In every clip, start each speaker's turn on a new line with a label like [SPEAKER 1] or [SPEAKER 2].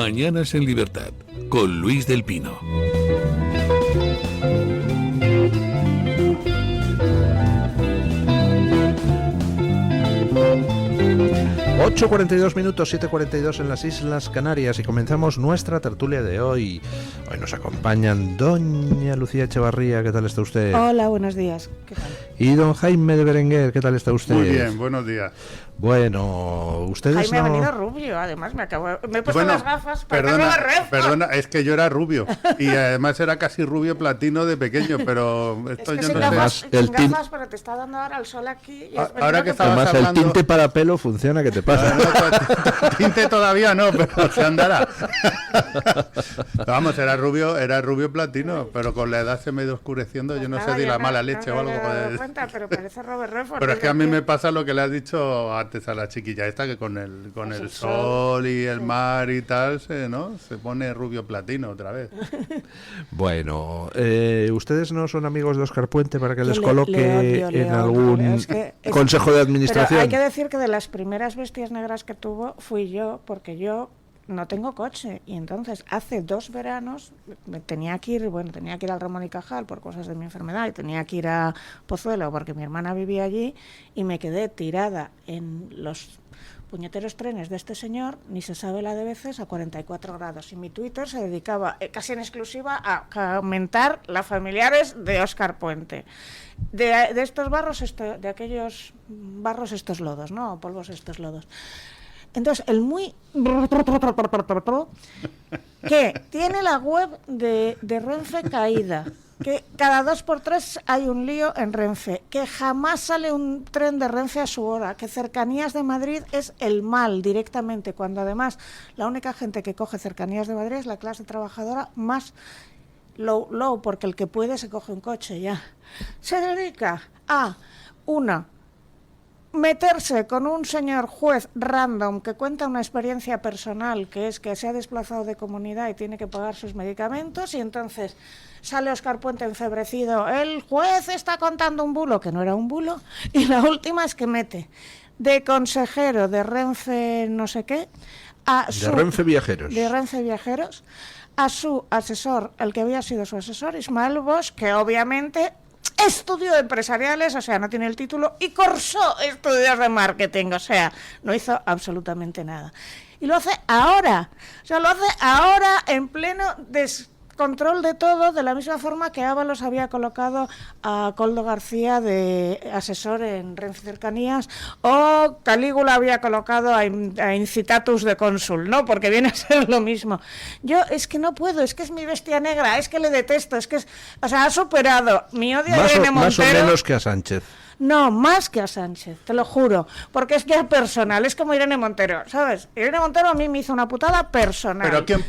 [SPEAKER 1] Mañanas en Libertad, con Luis del Pino.
[SPEAKER 2] ...8:42, 7:42 en las Islas Canarias... ...y comenzamos nuestra tertulia de hoy. Hoy nos acompañan doña Lucía Echevarría, ¿qué tal está usted?
[SPEAKER 3] Hola, buenos días, ¿qué tal?
[SPEAKER 2] Y don Jaime de Berenguer, ¿qué tal está usted?
[SPEAKER 4] Muy bien, buenos días.
[SPEAKER 2] Bueno, ustedes
[SPEAKER 3] Jaime
[SPEAKER 2] no...
[SPEAKER 3] ha venido rubio, además me he puesto las gafas para
[SPEAKER 4] perdona, es que yo era rubio y además era casi rubio platino de pequeño, pero esto
[SPEAKER 3] es que
[SPEAKER 4] yo
[SPEAKER 3] sin
[SPEAKER 4] no
[SPEAKER 3] gafas,
[SPEAKER 4] sé.
[SPEAKER 3] sin gafas, pero te está dando ahora el sol aquí. Y
[SPEAKER 4] Ahora que estabas
[SPEAKER 2] Además
[SPEAKER 4] hablando...
[SPEAKER 2] el tinte para pelo funciona, ¿qué te pasa?
[SPEAKER 4] Tinte todavía no, pero se andará. Vamos, era rubio platino, pero con la edad se me ha ido oscureciendo,
[SPEAKER 3] pues
[SPEAKER 4] yo no
[SPEAKER 3] nada,
[SPEAKER 4] sé si la mala
[SPEAKER 3] no
[SPEAKER 4] leche o algo.
[SPEAKER 3] Me he dado cuenta, pero parece Robert Redford.
[SPEAKER 4] Pero es que a mí me pasa lo que le has dicho antes a la chiquilla esta, que con el sol y el mar y tal, se pone rubio platino otra vez.
[SPEAKER 2] Bueno, ustedes no son amigos de Óscar Puente para que les
[SPEAKER 3] Le
[SPEAKER 2] coloque
[SPEAKER 3] odio,
[SPEAKER 2] en algún
[SPEAKER 3] es
[SPEAKER 2] consejo de administración.
[SPEAKER 3] Pero hay que decir que de las primeras bestias negras que tuvo fui yo, porque yo no tengo coche, y entonces hace 2 veranos tenía que ir al Ramón y Cajal por cosas de mi enfermedad, y tenía que ir a Pozuelo porque mi hermana vivía allí, y me quedé tirada en los puñeteros trenes de este señor, ni se sabe la de veces, a 44 grados. Y mi Twitter se dedicaba casi en exclusiva a comentar las familiares de Óscar Puente. De estos barros, de aquellos barros, estos lodos, ¿no? Polvos, estos lodos. Entonces, el muy... que tiene la web de Renfe caída, que cada 2x3 hay un lío en Renfe, que jamás sale un tren de Renfe a su hora, que Cercanías de Madrid es el mal directamente, cuando además la única gente que coge Cercanías de Madrid es la clase trabajadora más low, porque el que puede se coge un coche ya. Se dedica a meterse con un señor juez random que cuenta una experiencia personal, que es que se ha desplazado de comunidad y tiene que pagar sus medicamentos, y entonces sale Óscar Puente enfebrecido, el juez está contando un bulo, que no era un bulo, y la última es que mete de consejero de Renfe no sé qué,
[SPEAKER 2] de Renfe
[SPEAKER 3] Viajeros, a su asesor, el que había sido su asesor, Ismael Bosch, que obviamente estudió empresariales, o sea, no tiene el título, y cursó estudios de marketing, o sea, no hizo absolutamente nada. Y lo hace ahora, en pleno descontrol de todo, de la misma forma que Ábalos había colocado a Koldo García de asesor en Renfe Cercanías, o Calígula había colocado a Incitatus de cónsul, ¿no? Porque viene a ser lo mismo. Yo es que no puedo, es que es mi bestia negra, es que le detesto, ha superado mi odio a Irene Montero.
[SPEAKER 2] Más o menos que a Sánchez.
[SPEAKER 3] No, más que a Sánchez, te lo juro, porque es ya personal, es como Irene Montero, ¿sabes? Irene Montero a mí me hizo una putada personal.
[SPEAKER 4] Pero ¿quién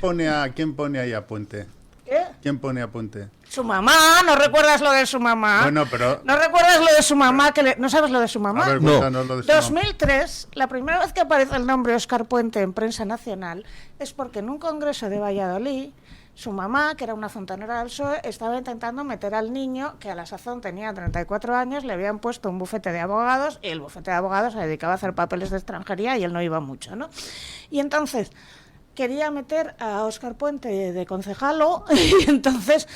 [SPEAKER 4] pone ahí a Puente?
[SPEAKER 3] ¿Qué?
[SPEAKER 4] ¿Quién pone a Puente?
[SPEAKER 3] Su mamá, ¿no recuerdas lo de su mamá?
[SPEAKER 4] Bueno, pero...
[SPEAKER 3] ¿No recuerdas lo de su mamá? ¿No sabes lo de su mamá?
[SPEAKER 4] A ver,
[SPEAKER 2] no.
[SPEAKER 4] Cuéntanos lo de su
[SPEAKER 3] 2003, la primera vez que aparece el nombre Óscar Puente en prensa nacional es porque en un congreso de Valladolid, su mamá, que era una fontanera del PSOE, estaba intentando meter al niño, que a la sazón tenía 34 años, le habían puesto un bufete de abogados, y el bufete de abogados se dedicaba a hacer papeles de extranjería y él no iba mucho, ¿no? Y entonces quería meter a Óscar Puente de concejalo, y entonces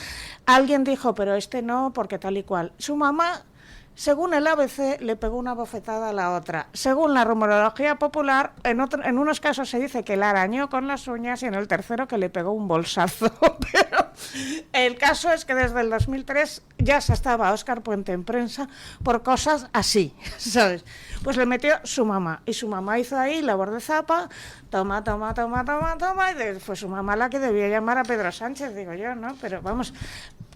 [SPEAKER 3] alguien dijo, pero este no, porque tal y cual. Su mamá, según el ABC, le pegó una bofetada a la otra. Según la rumorología popular, en unos casos se dice que la arañó con las uñas, y en el tercero que le pegó un bolsazo. Pero el caso es que desde el 2003 ya se estaba Óscar Puente en prensa por cosas así, ¿sabes? Pues le metió su mamá, y su mamá hizo ahí labor de zapa, toma, y fue su mamá la que debía llamar a Pedro Sánchez, digo yo, ¿no? Pero vamos,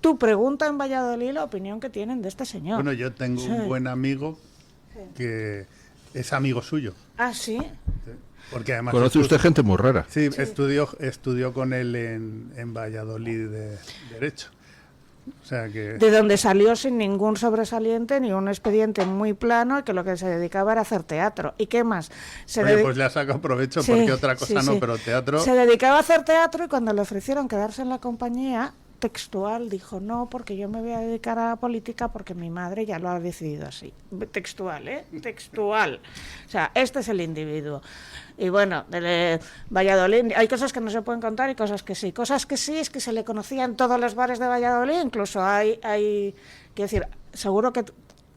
[SPEAKER 3] tú pregunta en Valladolid la opinión que tienen de este señor.
[SPEAKER 4] Bueno, yo tengo un buen amigo que es amigo suyo.
[SPEAKER 3] ¿Ah, sí?
[SPEAKER 4] Porque además
[SPEAKER 2] ¿Conoce usted gente muy rara?
[SPEAKER 4] Sí, sí. Estudió con él en Valladolid de Derecho. O sea que...
[SPEAKER 3] De donde salió sin ningún sobresaliente ni un expediente muy plano, y que lo que se dedicaba era a hacer teatro. ¿Y qué más?
[SPEAKER 4] Pues le ha sacado provecho, porque otra cosa no, pero teatro...
[SPEAKER 3] Se dedicaba a hacer teatro, y cuando le ofrecieron quedarse en la compañía, textual, dijo no, porque yo me voy a dedicar a la política porque mi madre ya lo ha decidido así. Textual, textual. O sea, este es el individuo. Y bueno, de Valladolid, hay cosas que no se pueden contar y cosas que sí. Cosas que sí es que se le conocía en todos los bares de Valladolid, incluso hay quiero decir, seguro que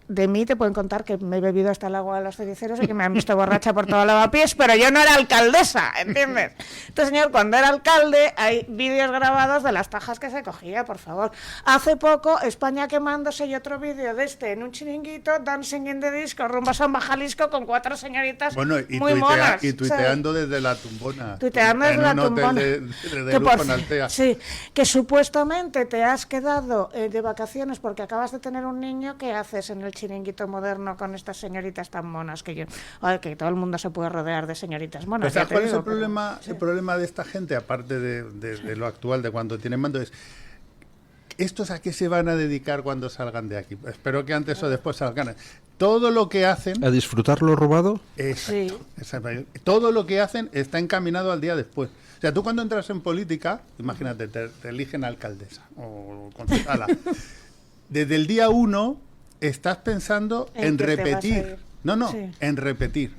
[SPEAKER 3] de mí te pueden contar que me he bebido hasta el agua de los cericeros y que me han visto borracha por todo lavapiés, pero yo no era alcaldesa, ¿entiendes? Este señor, cuando era alcalde, hay vídeos grabados de las tajas que se cogía, por favor. Hace poco, España quemándose y otro vídeo de en un chiringuito, Dancing in the Disco, rumbo a Samba Jalisco, con 4 señoritas muy monas.
[SPEAKER 4] Y tuiteando desde la tumbona.
[SPEAKER 3] Tuiteando desde la tumbona.
[SPEAKER 4] De lujo en Altea.
[SPEAKER 3] Sí, que supuestamente te has quedado de vacaciones porque acabas de tener un niño, ¿qué haces en el chiringuito moderno con estas señoritas tan monas que todo el mundo se puede rodear de señoritas monas?
[SPEAKER 4] ¿Sabes cuál es el problema? Sí. El problema de esta gente, aparte de lo actual, de cuando tienen mando, es ¿estos a qué se van a dedicar cuando salgan de aquí? Espero que antes o después salgan. Todo lo que hacen...
[SPEAKER 2] ¿A disfrutar lo robado?
[SPEAKER 4] Exacto, sí. Todo lo que hacen está encaminado al día después. O sea, tú cuando entras en política, imagínate, te eligen alcaldesa o concejala. Desde el día 1... estás pensando en repetir. Sí. En repetir.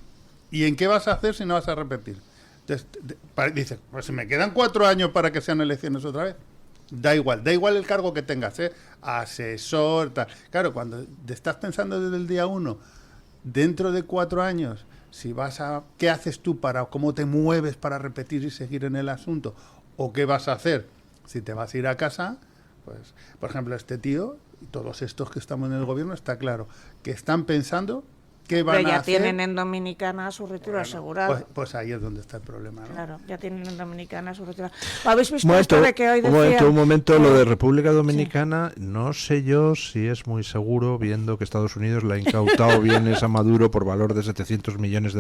[SPEAKER 4] ¿Y en qué vas a hacer si no vas a repetir? Entonces, dices, pues si me quedan 4 años para que sean elecciones otra vez. Da igual el cargo que tengas, asesor, tal. Claro, cuando te estás pensando desde el día 1, dentro de 4 años, ¿qué haces tú cómo te mueves para repetir y seguir en el asunto? ¿O qué vas a hacer? Si te vas a ir a casa, pues, por ejemplo, este tío y todos estos que estamos en el gobierno, está claro que están pensando qué van a hacer.
[SPEAKER 3] Pero ya tienen en Dominicana su retiro asegurado.
[SPEAKER 4] Pues ahí es donde está el problema, ¿no?
[SPEAKER 3] Claro, ya tienen en Dominicana su retiro. ¿Habéis visto esto de que hoy decía...
[SPEAKER 2] Un momento, lo de República Dominicana, sí. No sé yo si es muy seguro, viendo que Estados Unidos le ha incautado bienes a Maduro por valor de $700 millones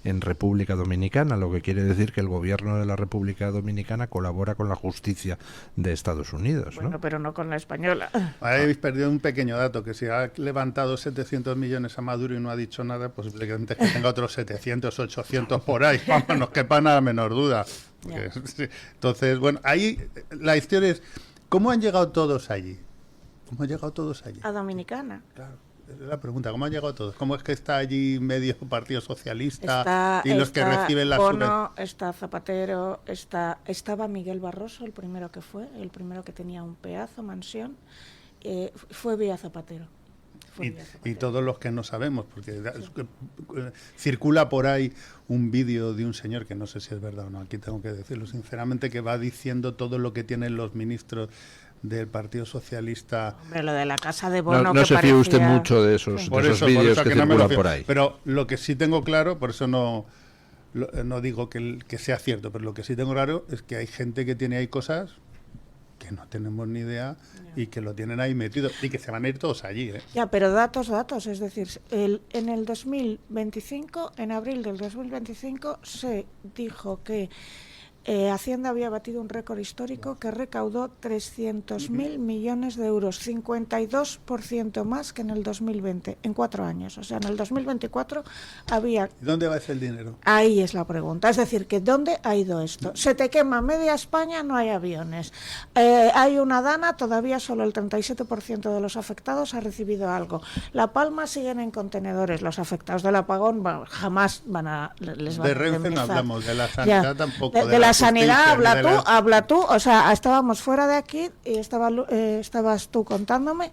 [SPEAKER 2] en República Dominicana, lo que quiere decir que el gobierno de la República Dominicana colabora con la justicia de Estados Unidos, ¿no?
[SPEAKER 3] Bueno, pero no con la española.
[SPEAKER 4] Habéis perdido un pequeño dato, que si ha levantado 700 millones a Maduro y no ha dicho nada, posiblemente que tenga otros 700, 800 por ahí. Vamos, no quepa nada menor duda. Porque, sí. Entonces, bueno, ahí la historia es, ¿cómo han llegado todos allí? ¿Cómo han llegado todos allí?
[SPEAKER 3] A Dominicana.
[SPEAKER 4] Claro, es la pregunta, ¿cómo han llegado todos? ¿Cómo es que está allí medio Partido Socialista y los que reciben la
[SPEAKER 3] Bono, está Zapatero, estaba Miguel Barroso, el primero que tenía un pedazo, mansión, fue vía Zapatero.
[SPEAKER 4] Y todos los que no sabemos, porque circula por ahí un vídeo de un señor que no sé si es verdad o no, aquí tengo que decirlo sinceramente, que va diciendo todo lo que tienen los ministros del Partido Socialista.
[SPEAKER 3] Hombre, lo de la casa de Bono.
[SPEAKER 2] No se fíe usted mucho de esos vídeos que circulan por ahí.
[SPEAKER 4] Pero lo que sí tengo claro, por eso no digo que sea cierto, pero lo que sí tengo claro es que hay gente que tiene ahí cosas que no tenemos ni idea y que lo tienen ahí metido y que se van a ir todos allí.
[SPEAKER 3] Ya, pero datos, es decir, en el 2025, en abril del 2025, se dijo que Hacienda había batido un récord histórico que recaudó 300.000 millones de euros, 52% más que en el 2020, en 4 años. O sea, en el 2024 había...
[SPEAKER 4] ¿Y dónde va ese el dinero?
[SPEAKER 3] Ahí es la pregunta. Es decir, que ¿dónde ha ido esto? Se te quema media España, no hay aviones. Hay una dana, todavía solo el 37% de los afectados ha recibido algo. La Palma siguen en contenedores. Los afectados del apagón jamás les van a indemnizar.
[SPEAKER 4] De Renfe no hablamos, de la sanidad tampoco.
[SPEAKER 3] De la sanidad habla tú, o sea, estábamos fuera de aquí y estabas tú contándome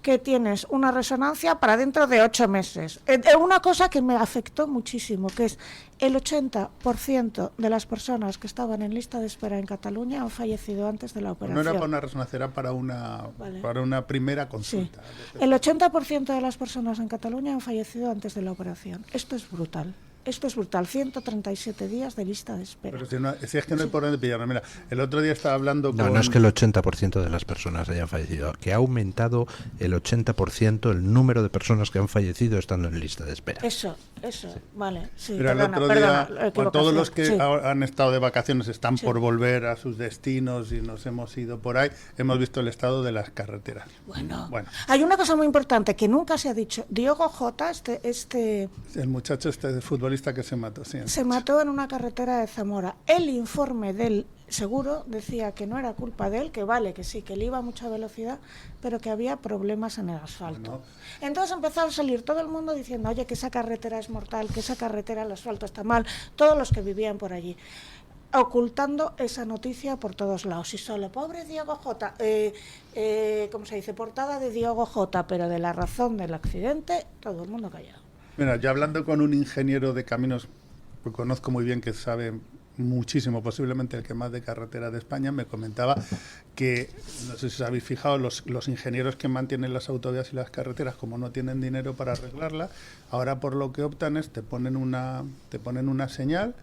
[SPEAKER 3] que tienes una resonancia para dentro de 8 meses. Una cosa que me afectó muchísimo, que es el 80% de las personas que estaban en lista de espera en Cataluña han fallecido antes de la operación.
[SPEAKER 4] No era para una resonancia, era para una primera consulta.
[SPEAKER 3] Sí. El 80% de las personas en Cataluña han fallecido antes de la operación. Esto es brutal. 137 días de lista de espera.
[SPEAKER 4] Pero si es que no hay por dónde pillarlo. Mira, el otro día estaba hablando con...
[SPEAKER 2] No es que el 80% de las personas hayan fallecido, que ha aumentado el 80% el número de personas que han fallecido estando en lista de espera.
[SPEAKER 3] Eso, vale. Sí,
[SPEAKER 4] pero el otro día, todos los que han estado de vacaciones están por volver a sus destinos y nos hemos ido por ahí, hemos visto el estado de las carreteras.
[SPEAKER 3] Bueno. Hay una cosa muy importante que nunca se ha dicho. Diogo Jota,
[SPEAKER 4] el muchacho de fútbol que se mató, sí.
[SPEAKER 3] Se mató en una carretera de Zamora. El informe del seguro decía que no era culpa de él, que vale, que sí, que él iba a mucha velocidad, pero que había problemas en el asfalto. Entonces empezó a salir todo el mundo diciendo, oye, que esa carretera es mortal, que esa carretera, el asfalto está mal, todos los que vivían por allí, ocultando esa noticia por todos lados. Y solo, pobre Diego J, ¿cómo se dice? Portada de Diego J, pero de la razón del accidente, todo el mundo callado.
[SPEAKER 4] Mira, yo hablando con un ingeniero de caminos, que conozco muy bien, que sabe muchísimo, posiblemente el que más de carretera de España, me comentaba que, no sé si os habéis fijado, los ingenieros que mantienen las autovías y las carreteras, como no tienen dinero para arreglarlas, ahora por lo que optan es te ponen una señal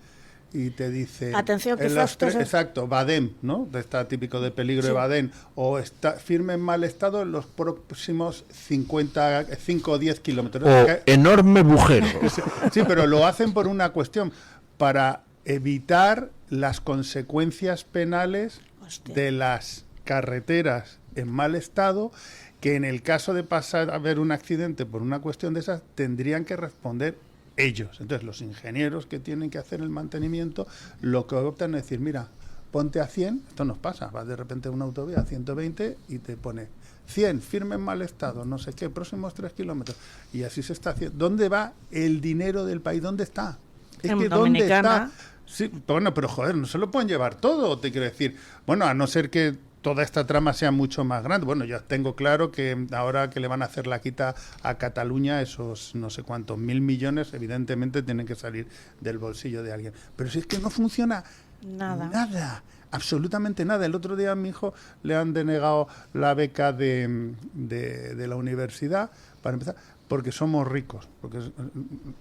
[SPEAKER 4] y te dice,
[SPEAKER 3] atención, quizás
[SPEAKER 4] exacto, Badén, ¿no? Está típico de peligro de Badén, o está firme en mal estado en los próximos 5 o 10 kilómetros.
[SPEAKER 2] O enorme bujero.
[SPEAKER 4] Sí, pero lo hacen por una cuestión, para evitar las consecuencias penales de las carreteras en mal estado, que en el caso de pasar a haber un accidente por una cuestión de esas, tendrían que responder ellos. Entonces, los ingenieros que tienen que hacer el mantenimiento, lo que optan es decir, mira, ponte a 100, esto nos pasa, vas de repente a una autovía a 120 y te pone 100, firme en mal estado, no sé qué, próximos 3 kilómetros, y así se está haciendo. ¿Dónde va el dinero del país? ¿Dónde está? Es
[SPEAKER 3] en
[SPEAKER 4] que
[SPEAKER 3] Dominicana.
[SPEAKER 4] ¿dónde está? Sí, bueno, pero joder, no se lo pueden llevar todo, te quiero decir. Bueno, a no ser que toda esta trama sea mucho más grande. Bueno, ya tengo claro que ahora que le van a hacer la quita a Cataluña, esos no sé cuántos 1.000 millones, evidentemente tienen que salir del bolsillo de alguien. Pero si es que no funciona nada, absolutamente nada. El otro día a mi hijo le han denegado la beca de la universidad, para empezar, porque somos ricos, porque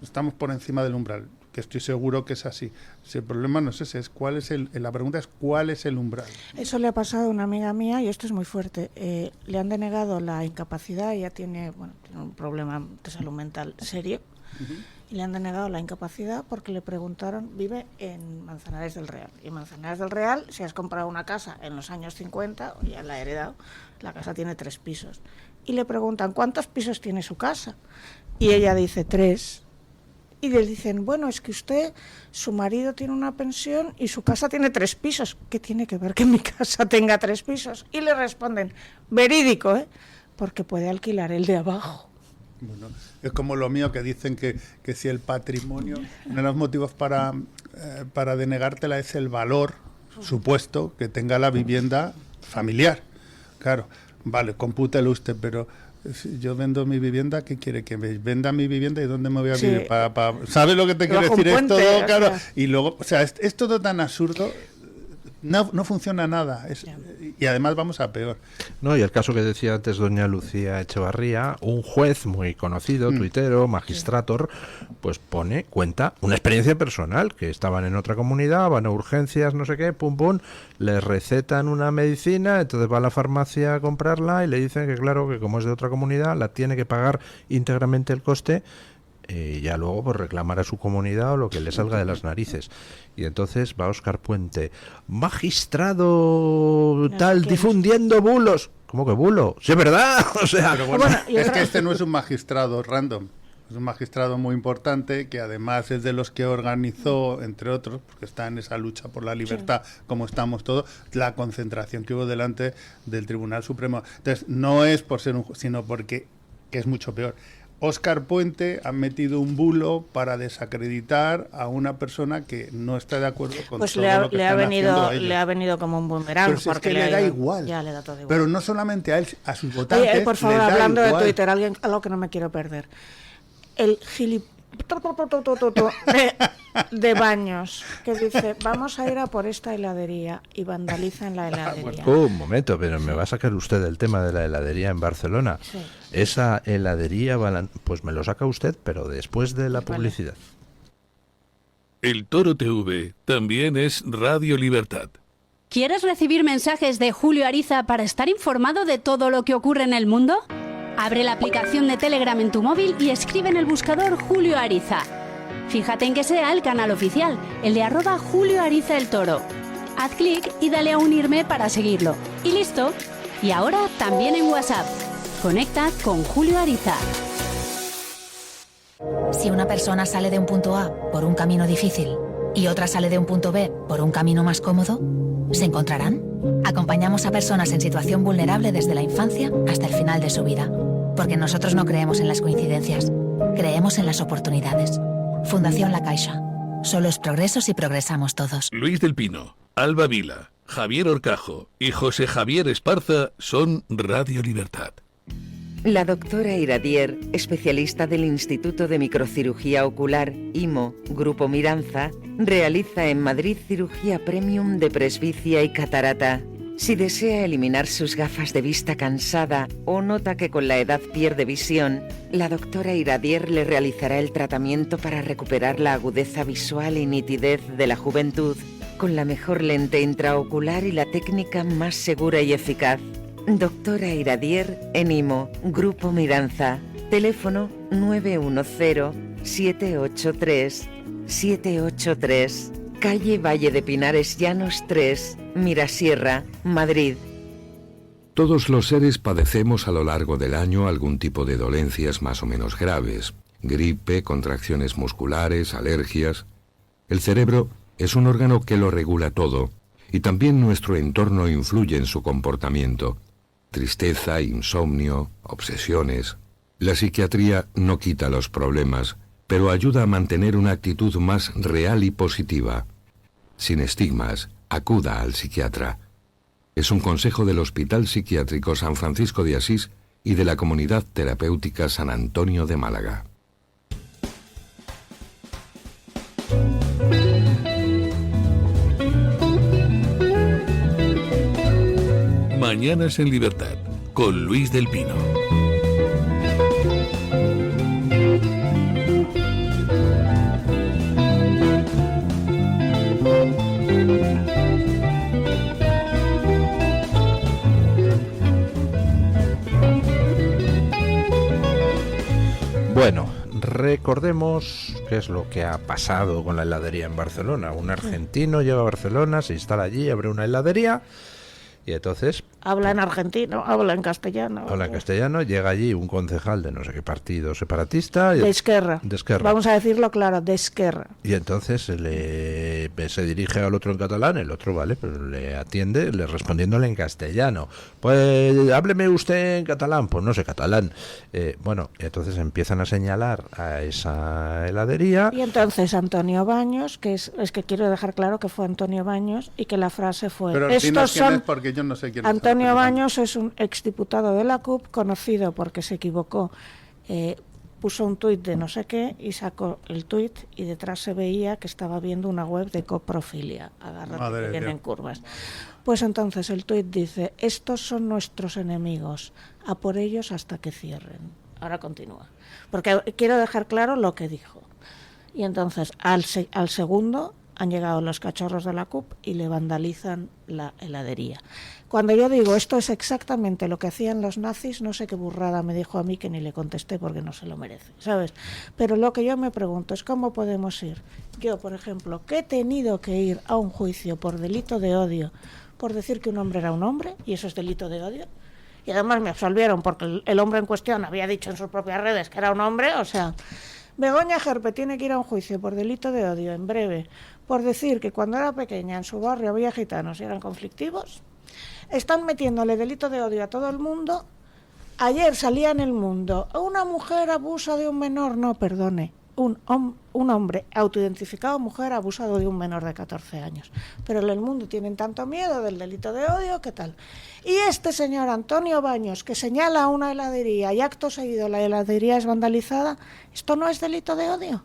[SPEAKER 4] estamos por encima del umbral, que estoy seguro que es así. Si el problema no es ese, es la pregunta es ¿cuál es el umbral?
[SPEAKER 3] Eso le ha pasado a una amiga mía y esto es muy fuerte. Le han denegado la incapacidad, ella tiene un problema de salud mental serio, y le han denegado la incapacidad porque le preguntaron, vive en Manzanares del Real, y en Manzanares del Real, si has comprado una casa en los años 50, o ya la ha heredado, la casa tiene 3 pisos. Y le preguntan, ¿cuántos pisos tiene su casa? Y ella dice 3. Y le dicen, bueno, es que su marido tiene una pensión y su casa tiene 3 pisos. ¿Qué tiene que ver que mi casa tenga 3 pisos? Y le responden, verídico, porque puede alquilar el de abajo.
[SPEAKER 4] Bueno, es como lo mío, que dicen que si el patrimonio, uno de los motivos para denegártela es el valor supuesto que tenga la vivienda familiar. Claro, vale, compútelo usted, pero si yo vendo mi vivienda, ¿qué quiere? ¿Que me venda mi vivienda y dónde me voy a vivir? ¿Sabe lo que te quiero decir? Es todo, claro. Y luego, o sea, es todo tan absurdo. No funciona nada. Y además vamos a peor.
[SPEAKER 2] No, y el caso que decía antes doña Lucía Echevarría, un juez muy conocido, tuitero, magistrator, pues cuenta una experiencia personal, que estaban en otra comunidad, van a urgencias, no sé qué, pum pum, le recetan una medicina, entonces va a la farmacia a comprarla y le dicen que claro, que como es de otra comunidad, la tiene que pagar íntegramente el coste, ya luego por reclamar a su comunidad o lo que le salga de las narices. Y entonces va Óscar Puente, magistrado tal, difundiendo bulos. ¿Cómo que bulo? ¡Sí, es verdad! O sea,
[SPEAKER 4] pero bueno, es que este no es un magistrado random, es un magistrado muy importante, que además es de los que organizó, entre otros, porque está en esa lucha por la libertad, como estamos todos, la concentración que hubo delante del Tribunal Supremo. Entonces, no es por ser sino porque que es mucho peor. Óscar Puente ha metido un bulo para desacreditar a una persona que no está de acuerdo con todo lo que están haciendo ellos.
[SPEAKER 3] Le ha venido como un boomerang.
[SPEAKER 4] Pero si porque es que le da igual.
[SPEAKER 3] Ya le da todo igual.
[SPEAKER 4] Pero no solamente a él, a sus votantes.
[SPEAKER 3] Oye, por favor,
[SPEAKER 4] les da
[SPEAKER 3] hablando
[SPEAKER 4] igual.
[SPEAKER 3] de Twitter, algo que no me quiero perder. El de Baños, que dice, vamos a ir a por esta heladería, y vandaliza en la heladería.
[SPEAKER 2] Un momento, pero me va a sacar usted el tema de la heladería en Barcelona.
[SPEAKER 3] Sí.
[SPEAKER 2] Esa heladería, pues me lo saca usted, pero después de la publicidad.
[SPEAKER 1] El Toro TV también es Radio Libertad.
[SPEAKER 5] ¿Quieres recibir mensajes de Julio Ariza para estar informado de todo lo que ocurre en el mundo? Abre la aplicación de Telegram en tu móvil y escribe en el buscador Julio Ariza. Fíjate en que sea el canal oficial, el de @Julio Ariza el Toro. Haz clic y dale a unirme para seguirlo. Y listo. Y ahora también en WhatsApp. Conecta con Julio Ariza.
[SPEAKER 6] Si una persona sale de un punto A por un camino difícil y otra sale de un punto B por un camino más cómodo, ¿Se encontrarán? Acompañamos a personas en situación vulnerable desde la infancia hasta el final de su vida, porque nosotros no creemos en las coincidencias, creemos en las oportunidades. Fundación La Caixa. Solo es progreso si progresamos todos.
[SPEAKER 1] Luis del Pino, Alba Vila, Javier Horcajo y José Javier Esparza son Radio Libertad.
[SPEAKER 7] La doctora Iradier, especialista del Instituto de Microcirugía Ocular, IMO, Grupo Miranza, realiza en Madrid cirugía premium de presbicia y catarata. Si desea eliminar sus gafas de vista cansada o nota que con la edad pierde visión, la doctora Iradier le realizará el tratamiento para recuperar la agudeza visual y nitidez de la juventud, con la mejor lente intraocular y la técnica más segura y eficaz. Doctora Iradier en IMO, Grupo Miranza. Teléfono 910-783-783. Calle Valle de Pinares Llanos 3, Mirasierra, Madrid.
[SPEAKER 8] Todos los seres padecemos a lo largo del año algún tipo de dolencias más o menos graves. Gripe, contracciones musculares, alergias. El cerebro es un órgano que lo regula todo, y también nuestro entorno influye en su comportamiento. Tristeza, insomnio, obsesiones. La psiquiatría no quita los problemas, pero ayuda a mantener una actitud más real y positiva. Sin estigmas, acuda al psiquiatra. Es un consejo del Hospital Psiquiátrico San Francisco de Asís y de la Comunidad Terapéutica San Antonio de Málaga.
[SPEAKER 1] Mañanas en Libertad, con Luis del Pino.
[SPEAKER 2] Bueno, recordemos qué es lo que ha pasado con la heladería en Barcelona. Un argentino llega a Barcelona, se instala allí, abre una heladería y entonces...
[SPEAKER 3] Habla en argentino, habla en castellano.
[SPEAKER 2] Habla en castellano, llega allí un concejal de no sé qué partido separatista.
[SPEAKER 3] De Esquerra.
[SPEAKER 2] De Esquerra.
[SPEAKER 3] Vamos a decirlo claro, de Esquerra.
[SPEAKER 2] Y entonces se dirige al otro en catalán, el otro, vale, pero le atiende respondiéndole en castellano. Pues hábleme usted en catalán, pues no sé catalán. Bueno, entonces empiezan a señalar a esa heladería.
[SPEAKER 3] Y entonces Antonio Baños, que es que quiero dejar claro que fue Antonio Baños y que la frase fue...
[SPEAKER 4] Pero
[SPEAKER 3] estos
[SPEAKER 4] quién
[SPEAKER 3] son...
[SPEAKER 4] es, porque yo no sé quién es.
[SPEAKER 3] Antonio Baños es un exdiputado de la CUP, conocido porque se equivocó. Puso un tuit de no sé qué y sacó el tuit y detrás se veía que estaba viendo una web de coprofilia. Agárrate que vienen curvas. Pues entonces el tuit dice: estos son nuestros enemigos, a por ellos hasta que cierren. Ahora continúa, porque quiero dejar claro lo que dijo. Y entonces al segundo han llegado los cachorros de la CUP y le vandalizan la heladería. Cuando yo digo esto es exactamente lo que hacían los nazis, no sé qué burrada me dijo a mí que ni le contesté porque no se lo merece, ¿sabes? Pero lo que yo me pregunto es cómo podemos ir. Yo, por ejemplo, que he tenido que ir a un juicio por delito de odio, por decir que un hombre era un hombre, y eso es delito de odio, y además me absolvieron porque el hombre en cuestión había dicho en sus propias redes que era un hombre, o sea... Begoña Gerpe tiene que ir a un juicio por delito de odio en breve, por decir que cuando era pequeña en su barrio había gitanos y eran conflictivos. Están metiéndole delito de odio a todo el mundo. Ayer salía en El Mundo, una mujer abusa de un menor, no, perdone, un hombre autoidentificado mujer abusado de un menor de 14 años. Pero en El Mundo tienen tanto miedo del delito de odio, ¿qué tal? Y este señor Antonio Baños, que señala una heladería y acto seguido la heladería es vandalizada, ¿esto no es delito de odio?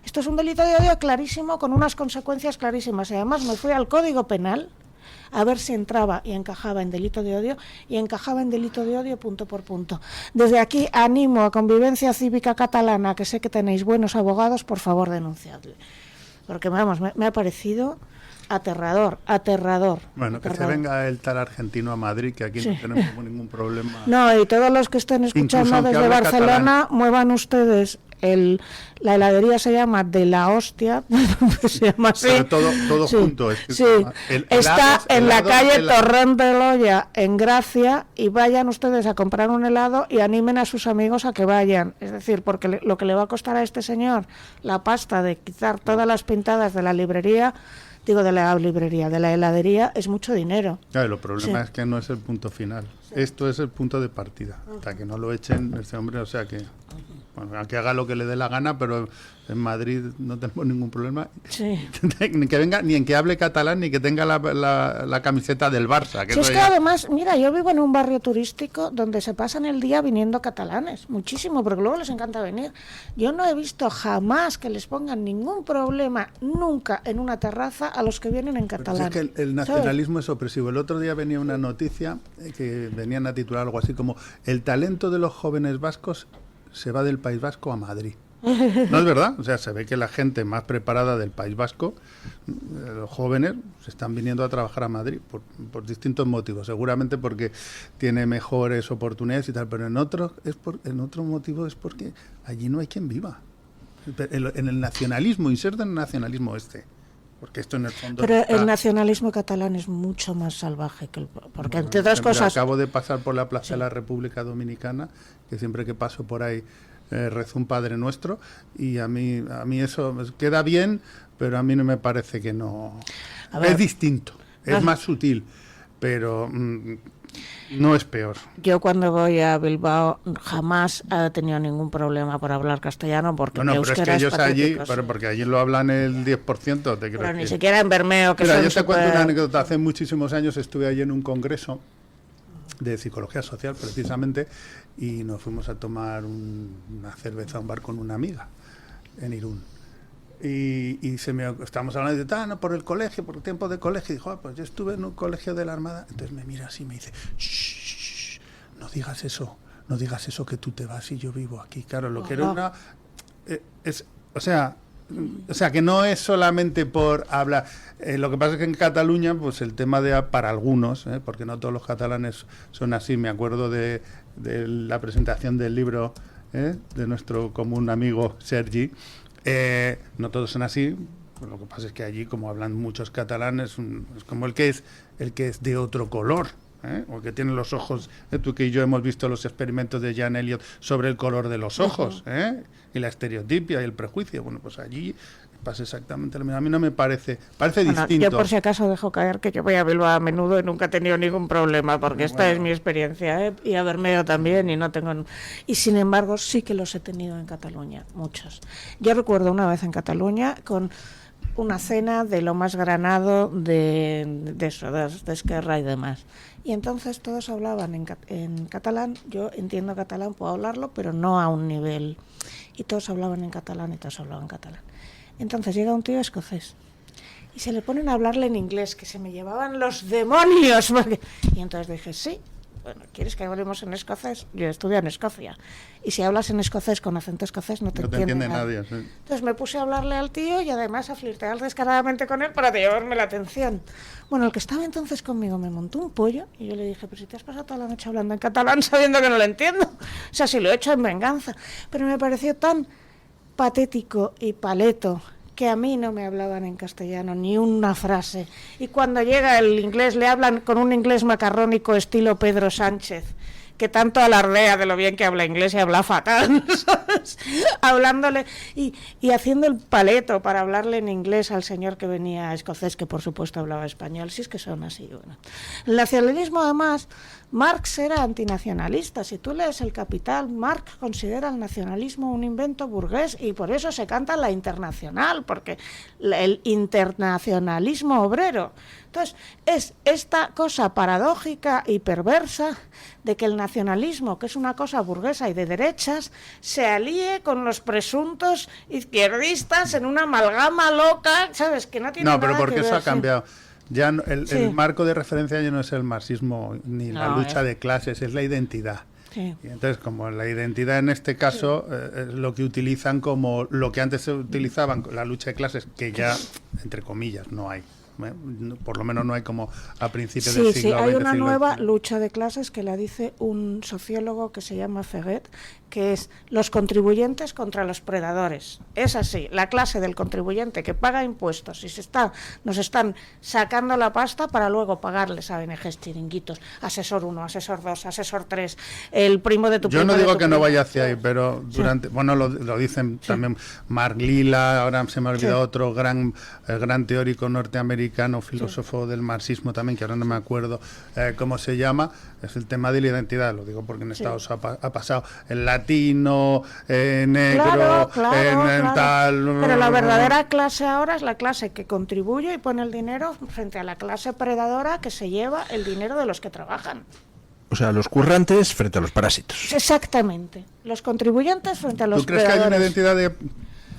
[SPEAKER 3] Esto es un delito de odio clarísimo, con unas consecuencias clarísimas. Y además me fui al Código Penal a ver si entraba y encajaba en delito de odio, y encajaba en delito de odio punto por punto. Desde aquí animo a Convivencia Cívica Catalana, que sé que tenéis buenos abogados, por favor denunciadle. Porque vamos, me ha parecido aterrador.
[SPEAKER 4] Bueno, que se venga el tal argentino a Madrid, que aquí no tenemos ningún problema.
[SPEAKER 3] No, y todos los que estén escuchando desde Barcelona, muevan ustedes la heladería se llama De la Hostia, se llama así.
[SPEAKER 4] Pero todo junto.
[SPEAKER 3] Está en la calle Torrent de Loya, en Gracia, y vayan ustedes a comprar un helado y animen a sus amigos a que vayan. Es decir, porque lo que le va a costar a este señor la pasta de quitar todas las pintadas de la librería digo de la librería, de la heladería, es mucho dinero.
[SPEAKER 4] Claro, el problema
[SPEAKER 3] Sí.
[SPEAKER 4] es que no es el punto final. Esto es el punto de partida. Hasta que no lo echen este hombre, o sea que... Bueno, que haga lo que le dé la gana, pero en Madrid no tenemos ningún problema.
[SPEAKER 3] Sí.
[SPEAKER 4] Ni que venga, ni en que hable catalán, ni que tenga la camiseta del Barça. Que
[SPEAKER 3] Si es
[SPEAKER 4] eso
[SPEAKER 3] que
[SPEAKER 4] ya-
[SPEAKER 3] además, mira, yo vivo en un barrio turístico donde se pasan el día viniendo catalanes, muchísimo, porque luego les encanta venir. Yo no he visto jamás que les pongan ningún problema, nunca, en una terraza a los que vienen en
[SPEAKER 4] Porque
[SPEAKER 3] catalán.
[SPEAKER 4] es que el
[SPEAKER 3] ¿sabes?
[SPEAKER 4] nacionalismo es opresivo. El otro día venía una noticia que venían a titular algo así como: el talento de los jóvenes vascos se va del País Vasco a Madrid. No es verdad, o sea, se ve que la gente más preparada del País Vasco, los jóvenes, se están viniendo a trabajar a Madrid por distintos motivos, seguramente porque tiene mejores oportunidades y tal, pero en otro motivo es porque allí no hay quien viva. En el nacionalismo, inserta en el nacionalismo porque esto en el fondo...
[SPEAKER 3] Pero
[SPEAKER 4] está-
[SPEAKER 3] el nacionalismo catalán es mucho más salvaje que porque entre otras
[SPEAKER 4] Siempre
[SPEAKER 3] cosas...
[SPEAKER 4] Acabo de pasar por la Plaza de la República Dominicana, que siempre que paso por ahí rezo un Padre Nuestro, y a mí eso queda bien, pero a mí no me parece que no...
[SPEAKER 3] A ver.
[SPEAKER 4] Es distinto, es más sutil, pero no es peor.
[SPEAKER 3] Yo cuando voy a Bilbao jamás he tenido ningún problema por hablar castellano porque
[SPEAKER 4] No,
[SPEAKER 3] mi
[SPEAKER 4] pero es
[SPEAKER 3] euskera
[SPEAKER 4] que ellos allí,
[SPEAKER 3] patético, sí.
[SPEAKER 4] pero porque allí lo hablan el 10%, te creo
[SPEAKER 3] Pero ni
[SPEAKER 4] que...
[SPEAKER 3] siquiera en Bermeo, que
[SPEAKER 4] Mira,
[SPEAKER 3] son
[SPEAKER 4] yo te cuento
[SPEAKER 3] súper-
[SPEAKER 4] una anécdota. Hace muchísimos años estuve allí en un congreso de psicología social, precisamente, y nos fuimos a tomar una cerveza a un bar con una amiga en Irún. Y estábamos hablando de, no, por el colegio, por el tiempo de colegio. Y dijo, pues yo estuve en un colegio de la Armada. Entonces me mira así y me dice, shh, no digas eso que tú te vas y yo vivo aquí. Claro, lo que era una... O sea, que no es solamente por hablar. Lo que pasa es que en Cataluña, pues el tema para algunos, porque no todos los catalanes son así. Me acuerdo de la presentación del libro de nuestro común amigo Sergi. No todos son así. Pues lo que pasa es que allí, como hablan muchos catalanes, es como el que es de otro color. O que tiene los ojos, tú que y yo hemos visto los experimentos de Jan Elliot sobre el color de los ojos, y la estereotipia y el prejuicio. Bueno, pues allí pasa exactamente lo mismo. A mí no me parece
[SPEAKER 3] Bueno,
[SPEAKER 4] distinto.
[SPEAKER 3] yo por si acaso dejo caer que yo voy a Bilbao a menudo y nunca he tenido ningún problema, porque esta es mi experiencia, y a Bermeo también, y no tengo... Y sin embargo sí que los he tenido en Cataluña, muchos. Yo recuerdo una vez en Cataluña con una cena de lo más granado de Esquerra y demás. Y entonces todos hablaban en catalán. Yo entiendo catalán, puedo hablarlo, pero no a un nivel. Y todos hablaban en catalán y todos hablaban catalán. Entonces llega un tío escocés y se le ponen a hablarle en inglés, que se me llevaban los demonios. Y entonces dije, sí, bueno, ¿quieres que hablemos en escocés? Yo estudio en Escocia. Y si hablas en escocés con acento escocés no te entiende
[SPEAKER 4] nadie. Sí.
[SPEAKER 3] Entonces me puse a hablarle al tío y además a flirtear descaradamente con él para llevarme la atención. Bueno, el que estaba entonces conmigo me montó un pollo y yo le dije, pero si te has pasado toda la noche hablando en catalán sabiendo que no lo entiendo. O sea, si lo he hecho en venganza. Pero me pareció tan patético y paleto que a mí no me hablaban en castellano ni una frase. Y cuando llega el inglés le hablan con un inglés macarrónico estilo Pedro Sánchez, que tanto alardea de lo bien que habla inglés y habla fatal, ¿sabes? Hablándole y haciendo el paleto para hablarle en inglés al señor que venía escocés, que por supuesto hablaba español. Si es que son así. Bueno. El nacionalismo, además, Marx era antinacionalista. Si tú lees El Capital, Marx considera el nacionalismo un invento burgués y por eso se canta la internacional, porque el internacionalismo obrero. Entonces, es esta cosa paradójica y perversa de que el nacionalismo, que es una cosa burguesa y de derechas, se alíe con los presuntos izquierdistas en una amalgama loca, ¿sabes? Que no tiene nada que ver.
[SPEAKER 4] No, pero porque eso ha
[SPEAKER 3] sí.
[SPEAKER 4] cambiado. Ya el
[SPEAKER 3] Sí.
[SPEAKER 4] marco de referencia ya no es el marxismo ni la
[SPEAKER 3] No,
[SPEAKER 4] lucha de clases, es la identidad.
[SPEAKER 3] Sí.
[SPEAKER 4] Y entonces, como la identidad en este caso es lo que utilizan como lo que antes se utilizaban, la lucha de clases, que ya, entre comillas, no hay. Por lo menos no hay como a principios del
[SPEAKER 3] Sí,
[SPEAKER 4] siglo XX.
[SPEAKER 3] hay una
[SPEAKER 4] siglo
[SPEAKER 3] nueva
[SPEAKER 4] XX.
[SPEAKER 3] lucha de clases que la dice un sociólogo que se llama Ferret, que es los contribuyentes contra los predadores. Es así, la clase del contribuyente que paga impuestos y nos están sacando la pasta para luego pagarles a ONGs, chiringuitos, asesor 1, asesor 2, asesor 3, el primo de tu primo.
[SPEAKER 4] Yo no digo que
[SPEAKER 3] primo.
[SPEAKER 4] no vaya hacia ahí, pero bueno, lo dicen también Mark Lilla, ahora se me ha olvidado otro gran teórico norteamericano, filósofo del marxismo también, que ahora no me acuerdo cómo se llama, es el tema de la identidad, lo digo porque en Estados Unidos ha pasado el latino, negro,
[SPEAKER 3] claro.
[SPEAKER 4] tal...
[SPEAKER 3] Pero la verdadera clase ahora es la clase que contribuye y pone el dinero frente a la clase predadora que se lleva el dinero de los que trabajan.
[SPEAKER 2] O sea, los currantes frente a los parásitos.
[SPEAKER 3] Exactamente. Los contribuyentes frente a los
[SPEAKER 4] ¿Tú crees
[SPEAKER 3] predadores.
[SPEAKER 4] que hay una identidad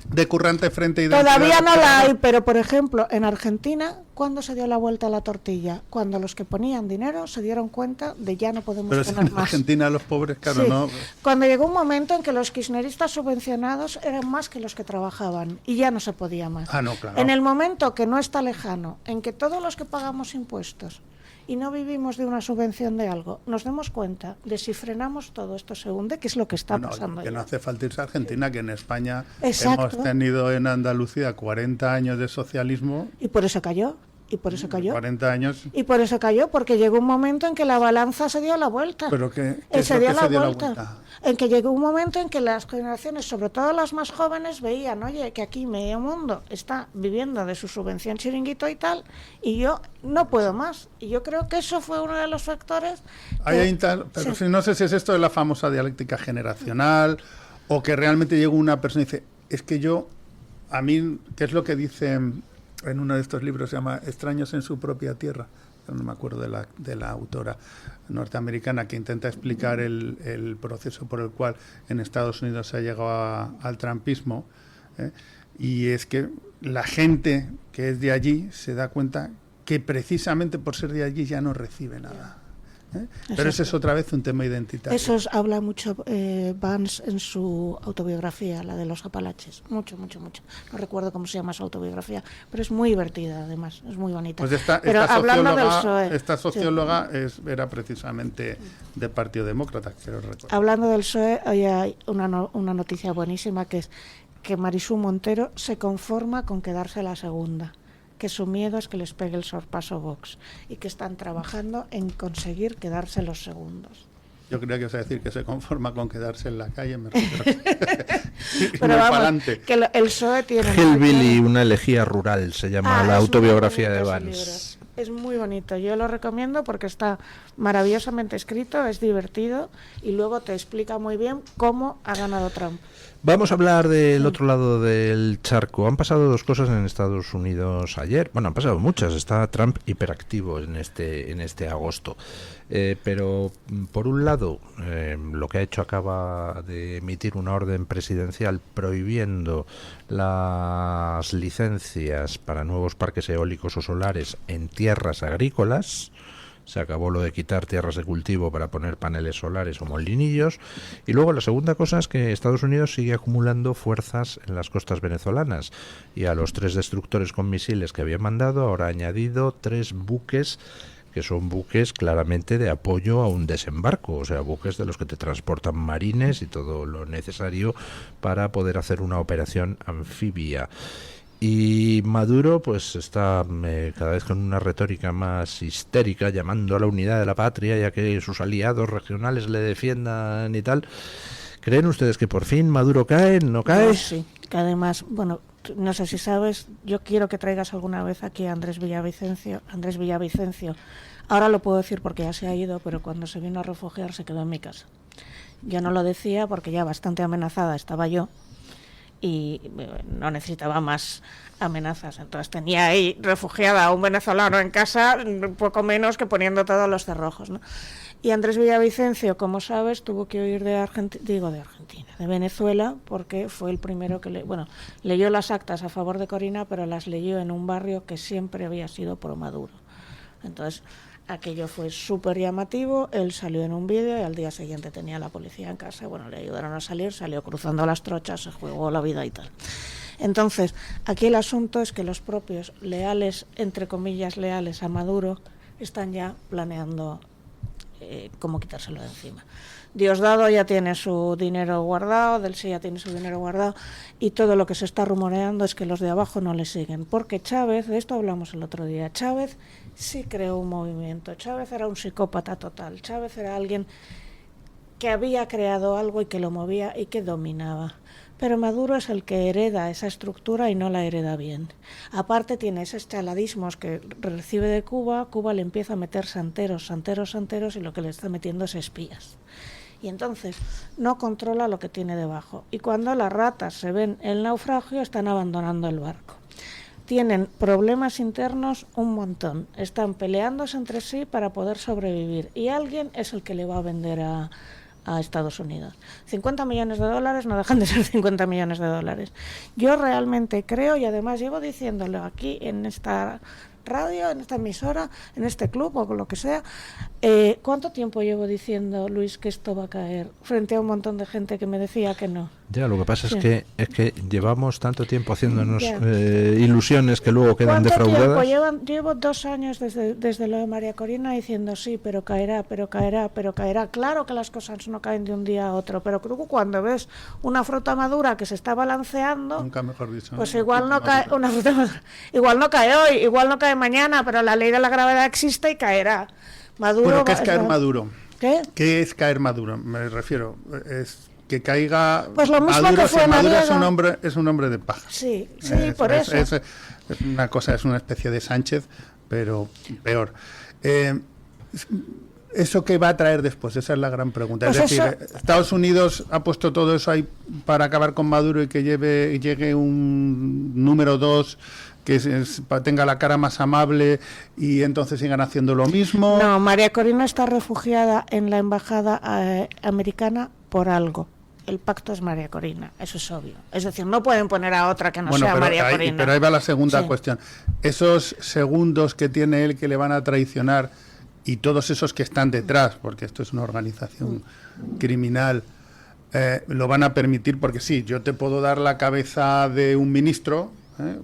[SPEAKER 4] de currante frente a identidad?
[SPEAKER 3] Todavía no la
[SPEAKER 4] predador?
[SPEAKER 3] hay, pero por ejemplo, en Argentina, ¿cuándo se dio la vuelta a la tortilla? Cuando los que ponían dinero se dieron cuenta de ya no podemos
[SPEAKER 4] Pero
[SPEAKER 3] poner
[SPEAKER 4] en
[SPEAKER 3] más.
[SPEAKER 4] Argentina los pobres, claro,
[SPEAKER 3] Sí.
[SPEAKER 4] no...
[SPEAKER 3] Cuando llegó un momento en que los kirchneristas subvencionados eran más que los que trabajaban y ya no se podía más.
[SPEAKER 4] Ah, no, claro.
[SPEAKER 3] En el momento que no está lejano, en que todos los que pagamos impuestos y no vivimos de una subvención de algo, nos demos cuenta de si frenamos todo esto se hunde, que es lo que está pasando.
[SPEAKER 4] Que no
[SPEAKER 3] ya.
[SPEAKER 4] hace falta irse a Argentina, que en España
[SPEAKER 3] Exacto.
[SPEAKER 4] hemos tenido en Andalucía 40 años de socialismo.
[SPEAKER 3] Y por eso cayó. Y por eso cayó.
[SPEAKER 4] 40 años.
[SPEAKER 3] Y por eso cayó, porque llegó un momento en que la balanza se dio la vuelta.
[SPEAKER 4] ¿Pero qué
[SPEAKER 3] Se
[SPEAKER 4] es lo
[SPEAKER 3] dio
[SPEAKER 4] que
[SPEAKER 3] la
[SPEAKER 4] se dio la
[SPEAKER 3] vuelta.
[SPEAKER 4] vuelta?
[SPEAKER 3] En que llegó un momento en que las generaciones, sobre todo las más jóvenes, veían, oye, que aquí medio mundo está viviendo de su subvención chiringuito y tal, y yo no puedo más. Y yo creo que eso fue uno de los factores.
[SPEAKER 4] Pero
[SPEAKER 3] Sí.
[SPEAKER 4] si no sé si es esto de la famosa dialéctica generacional o que realmente llegó una persona y dice, es que a mí, ¿qué es lo que dice en uno de estos libros? Se llama Extraños en su propia tierra. No me acuerdo de la autora norteamericana que intenta explicar el proceso por el cual en Estados Unidos se ha llegado al trumpismo, y es que la gente que es de allí se da cuenta que precisamente por ser de allí ya no recibe nada. Pero ese es otra vez un tema identitario.
[SPEAKER 3] Eso habla mucho Vance en su autobiografía, la de los Apalaches. Mucho. No recuerdo cómo se llama su autobiografía, pero es muy divertida, además, es muy bonita.
[SPEAKER 4] Pues
[SPEAKER 3] pero hablando del PSOE,
[SPEAKER 4] esta socióloga era precisamente de Partido Demócrata, quiero recordar.
[SPEAKER 3] Hablando del PSOE, hoy hay una noticia buenísima, que es que Marisú Montero se conforma con quedarse la segunda, que su miedo es que les pegue el sorpaso Vox y que están trabajando en conseguir quedarse los segundos.
[SPEAKER 4] Yo creía que ibas a decir que se conforma con quedarse en la calle, me refiero.
[SPEAKER 3] Pero vamos, que el PSOE tiene...
[SPEAKER 2] Hillbilly, una elegía rural, se llama la autobiografía de Vance.
[SPEAKER 3] Es muy bonito, yo lo recomiendo porque está maravillosamente escrito, es divertido y luego te explica muy bien cómo ha ganado Trump.
[SPEAKER 2] Vamos a hablar del otro lado del charco. Han pasado dos cosas en Estados Unidos ayer. Bueno, han pasado muchas. Está Trump hiperactivo en este agosto. Pero, por un lado, lo que ha hecho, acaba de emitir una orden presidencial prohibiendo las licencias para nuevos parques eólicos o solares en tierras agrícolas. Se acabó lo de quitar tierras de cultivo para poner paneles solares o molinillos. Y luego la segunda cosa es que Estados Unidos sigue acumulando fuerzas en las costas venezolanas. Y a los 3 destructores con misiles que había mandado, ahora ha añadido 3 buques, que son buques claramente de apoyo a un desembarco. O sea, buques de los que te transportan marines y todo lo necesario para poder hacer una operación anfibia. Y Maduro pues está cada vez con una retórica más histérica, llamando a la unidad de la patria, ya que sus aliados regionales le defiendan y tal. ¿Creen ustedes que por fin Maduro cae? ¿No cae?
[SPEAKER 3] No, sí, que además, bueno, no sé si sabes, yo quiero que traigas alguna vez aquí a Andrés Villavicencio. Ahora lo puedo decir porque ya se ha ido, pero cuando se vino a refugiar se quedó en mi casa. Yo no lo decía porque ya bastante amenazada estaba yo y no necesitaba más amenazas. Entonces tenía ahí refugiada a un venezolano en casa, poco menos que poniendo todos los cerrojos, ¿no? Y Andrés Villavicencio, como sabes, tuvo que huir de Venezuela, porque fue el primero que leyó las actas a favor de Corina, pero las leyó en un barrio que siempre había sido pro Maduro. Entonces, aquello fue súper llamativo, él salió en un vídeo y al día siguiente tenía a la policía en casa, le ayudaron a salir, salió cruzando las trochas, se jugó la vida y tal. Entonces, aquí el asunto es que los propios leales, entre comillas leales a Maduro, están ya planeando cómo quitárselo de encima. Diosdado ya tiene su dinero guardado, Del Sí ya tiene su dinero guardado, y todo lo que se está rumoreando es que los de abajo no le siguen, porque Chávez, de esto hablamos el otro día, Chávez sí creó un movimiento, Chávez era un psicópata total, Chávez era alguien que había creado algo y que lo movía y que dominaba. Pero Maduro es el que hereda esa estructura y no la hereda bien. Aparte tiene esos chaladismos que recibe de Cuba, Cuba le empieza a meter santeros, y lo que le está metiendo es espías. Y entonces no controla lo que tiene debajo. Y cuando las ratas se ven el naufragio, están abandonando el barco. Tienen problemas internos un montón. Están peleándose entre sí para poder sobrevivir. Y alguien es el que le va a vender a Estados Unidos. 50 millones de dólares no dejan de ser 50 millones de dólares. Yo realmente creo, y además llevo diciéndolo aquí en esta radio, en esta emisora, en este club o lo que sea, ¿cuánto tiempo llevo diciendo, Luis, que esto va a caer frente a un montón de gente que me decía que no?
[SPEAKER 2] Ya, lo que pasa es que llevamos tanto tiempo haciéndonos ilusiones que luego quedan defraudadas.
[SPEAKER 3] Llevo 2 años desde lo de María Corina diciendo sí, pero caerá. Claro que las cosas no caen de un día a otro, pero creo que cuando ves una fruta madura que se está balanceando,
[SPEAKER 4] nunca mejor dicho,
[SPEAKER 3] pues igual no cae una fruta madura, igual no cae hoy, igual no cae mañana, pero la ley de la gravedad existe y caerá. Maduro.
[SPEAKER 4] Bueno, ¿qué es caer maduro?
[SPEAKER 3] ¿Qué?
[SPEAKER 4] ¿Qué es caer maduro? Me refiero, es que caiga.
[SPEAKER 3] Pues lo mismo
[SPEAKER 4] Maduro,
[SPEAKER 3] que fue
[SPEAKER 4] Maduro
[SPEAKER 3] Noriega.
[SPEAKER 4] es un hombre de paja.
[SPEAKER 3] Sí, por eso.
[SPEAKER 4] Es una cosa, es una especie de Sánchez, pero peor. ¿Eso qué va a traer después? Esa es la gran pregunta.
[SPEAKER 3] Pues
[SPEAKER 4] es decir, Estados Unidos ha puesto todo eso ahí para acabar con Maduro y que llegue un número 2 que tenga la cara más amable y entonces sigan haciendo lo mismo.
[SPEAKER 3] No, María Corina está refugiada en la embajada americana por algo. El pacto es María Corina, eso es obvio. Es decir, no pueden poner a otra que no sea María Corina.
[SPEAKER 4] Pero ahí va la segunda cuestión. Esos segundos que tiene él que le van a traicionar y todos esos que están detrás, porque esto es una organización criminal, lo van a permitir, porque sí, yo te puedo dar la cabeza de un ministro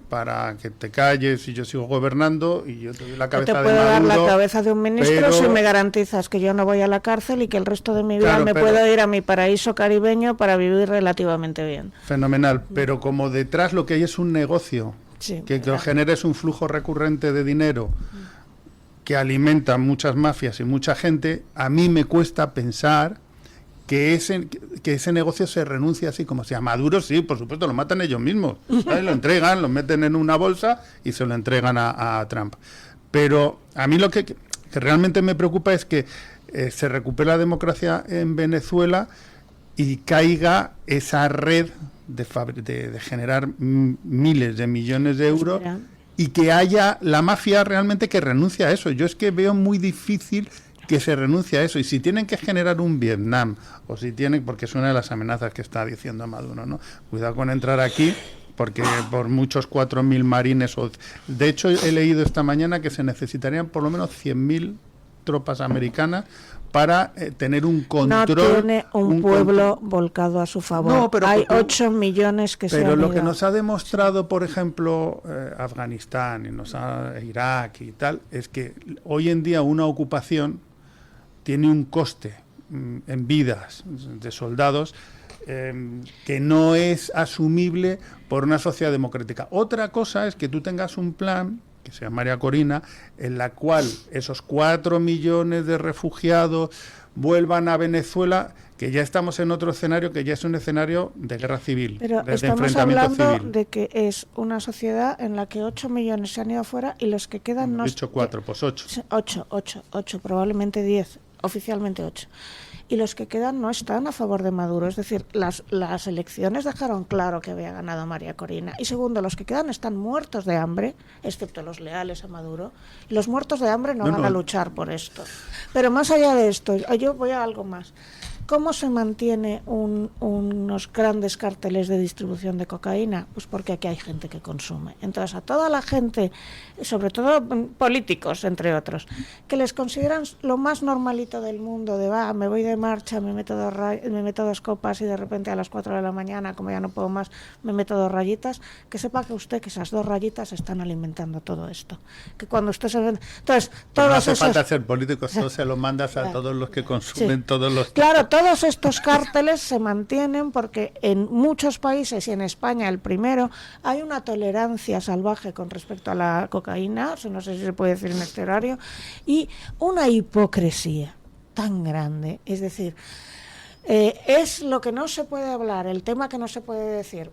[SPEAKER 4] para que te calles y yo sigo gobernando, y yo te doy la cabeza de Maduro.
[SPEAKER 3] Te puedo dar la cabeza de un ministro si me garantizas que yo no voy a la cárcel y que el resto de mi vida puedo ir a mi paraíso caribeño para vivir relativamente bien.
[SPEAKER 4] Fenomenal, pero como detrás lo que hay es un negocio, que generes un flujo recurrente de dinero que alimenta muchas mafias y mucha gente, a mí me cuesta pensar que ese negocio se renuncia así como sea. Maduro sí, por supuesto, lo matan ellos mismos, ¿sabes? Lo entregan, lo meten en una bolsa y se lo entregan a Trump. Pero a mí lo que realmente me preocupa es que se recupere la democracia en Venezuela y caiga esa red de generar miles de millones de euros y que haya la mafia realmente que renuncie a eso. Yo es que veo muy difícil que se renuncie a eso, y si tienen que generar un Vietnam, o si tienen, porque es una de las amenazas que está diciendo Maduro, ¿no? Cuidado con entrar aquí, porque por muchos 4.000 marines, de hecho he leído esta mañana que se necesitarían por lo menos 100.000 tropas americanas para tener un control.
[SPEAKER 3] No tiene un pueblo volcado a su favor. No, pero hay 8 millones que se han ido.
[SPEAKER 4] Pero lo que nos ha demostrado, por ejemplo, Afganistán y Irak y tal, es que hoy en día una ocupación tiene un coste en vidas de soldados que no es asumible por una sociedad democrática. Otra cosa es que tú tengas un plan, que sea María Corina, en la cual esos 4 millones de refugiados vuelvan a Venezuela, que ya estamos en otro escenario, que ya es un escenario de guerra civil,
[SPEAKER 3] pero
[SPEAKER 4] de
[SPEAKER 3] estamos
[SPEAKER 4] enfrentamiento
[SPEAKER 3] hablando
[SPEAKER 4] civil.
[SPEAKER 3] de que es una sociedad en la que 8 millones se han ido afuera y los que quedan no...
[SPEAKER 4] He dicho 4, pues 8.
[SPEAKER 3] 8, probablemente 10, oficialmente 8. Y los que quedan no están a favor de Maduro. Es decir, las elecciones dejaron claro que había ganado María Corina. Y segundo, los que quedan están muertos de hambre, excepto los leales a Maduro. Y los muertos de hambre no van a luchar por esto. Pero más allá de esto, yo voy a algo más. ¿Cómo se mantiene unos grandes carteles de distribución de cocaína? Pues porque aquí hay gente que consume. Entonces, a toda la gente, sobre todo políticos, entre otros, que les consideran lo más normalito del mundo, de me voy de marcha, me meto 2 copas y de repente a las 4 de la mañana, como ya no puedo más, me meto 2 rayitas, que sepa que usted que esas 2 rayitas están alimentando todo esto. Que cuando usted se ve... Entonces,
[SPEAKER 4] no hace falta ser político, eso se lo mandas a todos los que consumen, todos los...
[SPEAKER 3] Claro, todos estos cárteles se mantienen porque en muchos países, y en España el primero, hay una tolerancia salvaje con respecto a la cocaína, no sé si se puede decir en este horario, y una hipocresía tan grande. Es decir, es lo que no se puede hablar, el tema que no se puede decir.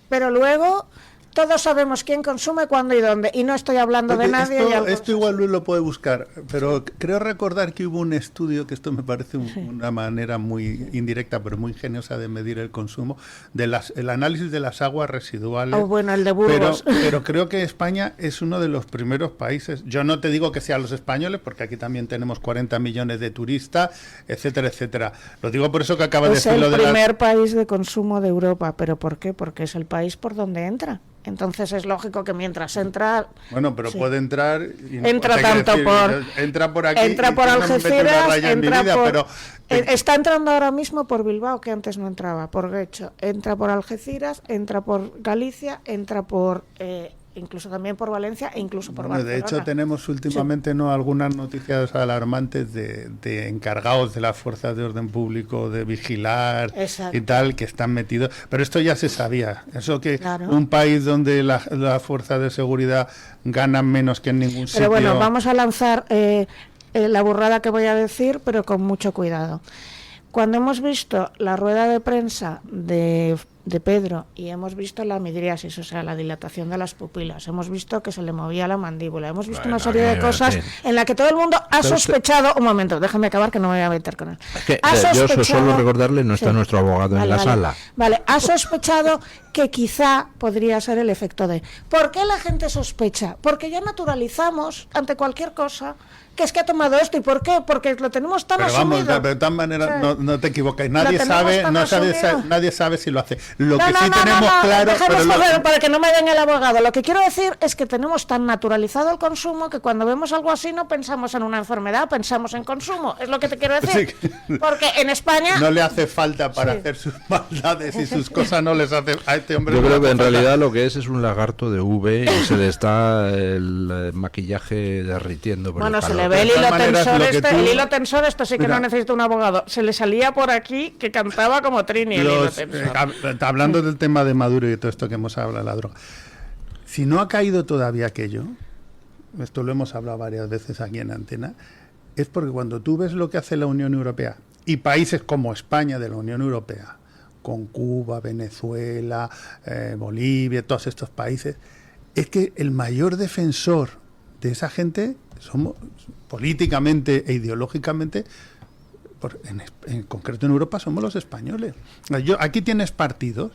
[SPEAKER 3] Pero luego todos sabemos quién consume, cuándo y dónde. Y no estoy hablando de nadie.
[SPEAKER 4] Esto igual Luis lo puede buscar, pero creo recordar que hubo un estudio, que esto me parece una manera muy indirecta, pero muy ingeniosa de medir el consumo, el análisis de las aguas residuales.
[SPEAKER 3] Bueno, el de Burgos.
[SPEAKER 4] Pero creo que España es uno de los primeros países. Yo no te digo que sean los españoles, porque aquí también tenemos 40 millones de turistas, etcétera, etcétera. Lo digo por eso que acaba de decir lo de
[SPEAKER 3] Es el primer país de consumo de Europa. ¿Pero por qué? Porque es el país por donde entra. Entonces es lógico que mientras entra...
[SPEAKER 4] Bueno, pero sí, puede entrar... Y no
[SPEAKER 3] entra tanto decir,
[SPEAKER 4] entra por aquí,
[SPEAKER 3] entra por Algeciras, entra
[SPEAKER 4] vida,
[SPEAKER 3] por...
[SPEAKER 4] Pero,
[SPEAKER 3] está entrando ahora mismo por Bilbao, que antes no entraba, por Guecho. Entra por Algeciras, entra por Galicia, entra por... incluso también por Valencia e incluso por Barcelona.
[SPEAKER 4] De hecho, tenemos últimamente algunas noticias alarmantes de encargados de las fuerzas de orden público de vigilar. Exacto. Y tal, que están metidos. Pero esto ya se sabía. Eso que un país donde las fuerzas de seguridad ganan menos que en ningún sitio.
[SPEAKER 3] Pero bueno, vamos a lanzar la burrada que voy a decir, pero con mucho cuidado. Cuando hemos visto la rueda de prensa de Pedro y hemos visto la midriasis, o sea, la dilatación de las pupilas, hemos visto que se le movía la mandíbula, hemos visto una serie de cosas en la que todo el mundo ha sospechado... Un momento, déjame acabar que no me voy a meter con él.
[SPEAKER 2] Yo solo recordarle, no está nuestro abogado en la sala.
[SPEAKER 3] Vale, ha sospechado que quizá podría ser el efecto de... ¿Por qué la gente sospecha? Porque ya naturalizamos ante cualquier cosa que es que ha tomado esto. ¿Y por qué? Porque lo tenemos tan asumido.
[SPEAKER 4] Pero de todas maneras, no te equivocas. Nadie sabe si lo hace. Lo que sí tenemos claro...
[SPEAKER 3] Para que no me den el abogado. Lo que quiero decir es que tenemos tan naturalizado el consumo que cuando vemos algo así no pensamos en una enfermedad, pensamos en consumo. Es lo que te quiero decir. Sí. Porque en España...
[SPEAKER 4] No le hace falta para hacer sus maldades y sus cosas, no les hace... A este hombre
[SPEAKER 2] yo creo que en realidad lo que es un lagarto de V y se le está el maquillaje derritiendo.
[SPEAKER 3] Bueno, se le ve el hilo tensor el hilo tensor, esto sí que no necesita un abogado. Se le salía por aquí que cantaba como Trini el hilo tensor.
[SPEAKER 4] Hablando del tema de Maduro y todo esto que hemos hablado de la droga, si no ha caído todavía aquello, esto lo hemos hablado varias veces aquí en Antena, es porque cuando tú ves lo que hace la Unión Europea y países como España de la Unión Europea, con Cuba, Venezuela, Bolivia, todos estos países, es que el mayor defensor de esa gente somos políticamente e ideológicamente, en concreto en Europa, somos los españoles. Aquí tienes partidos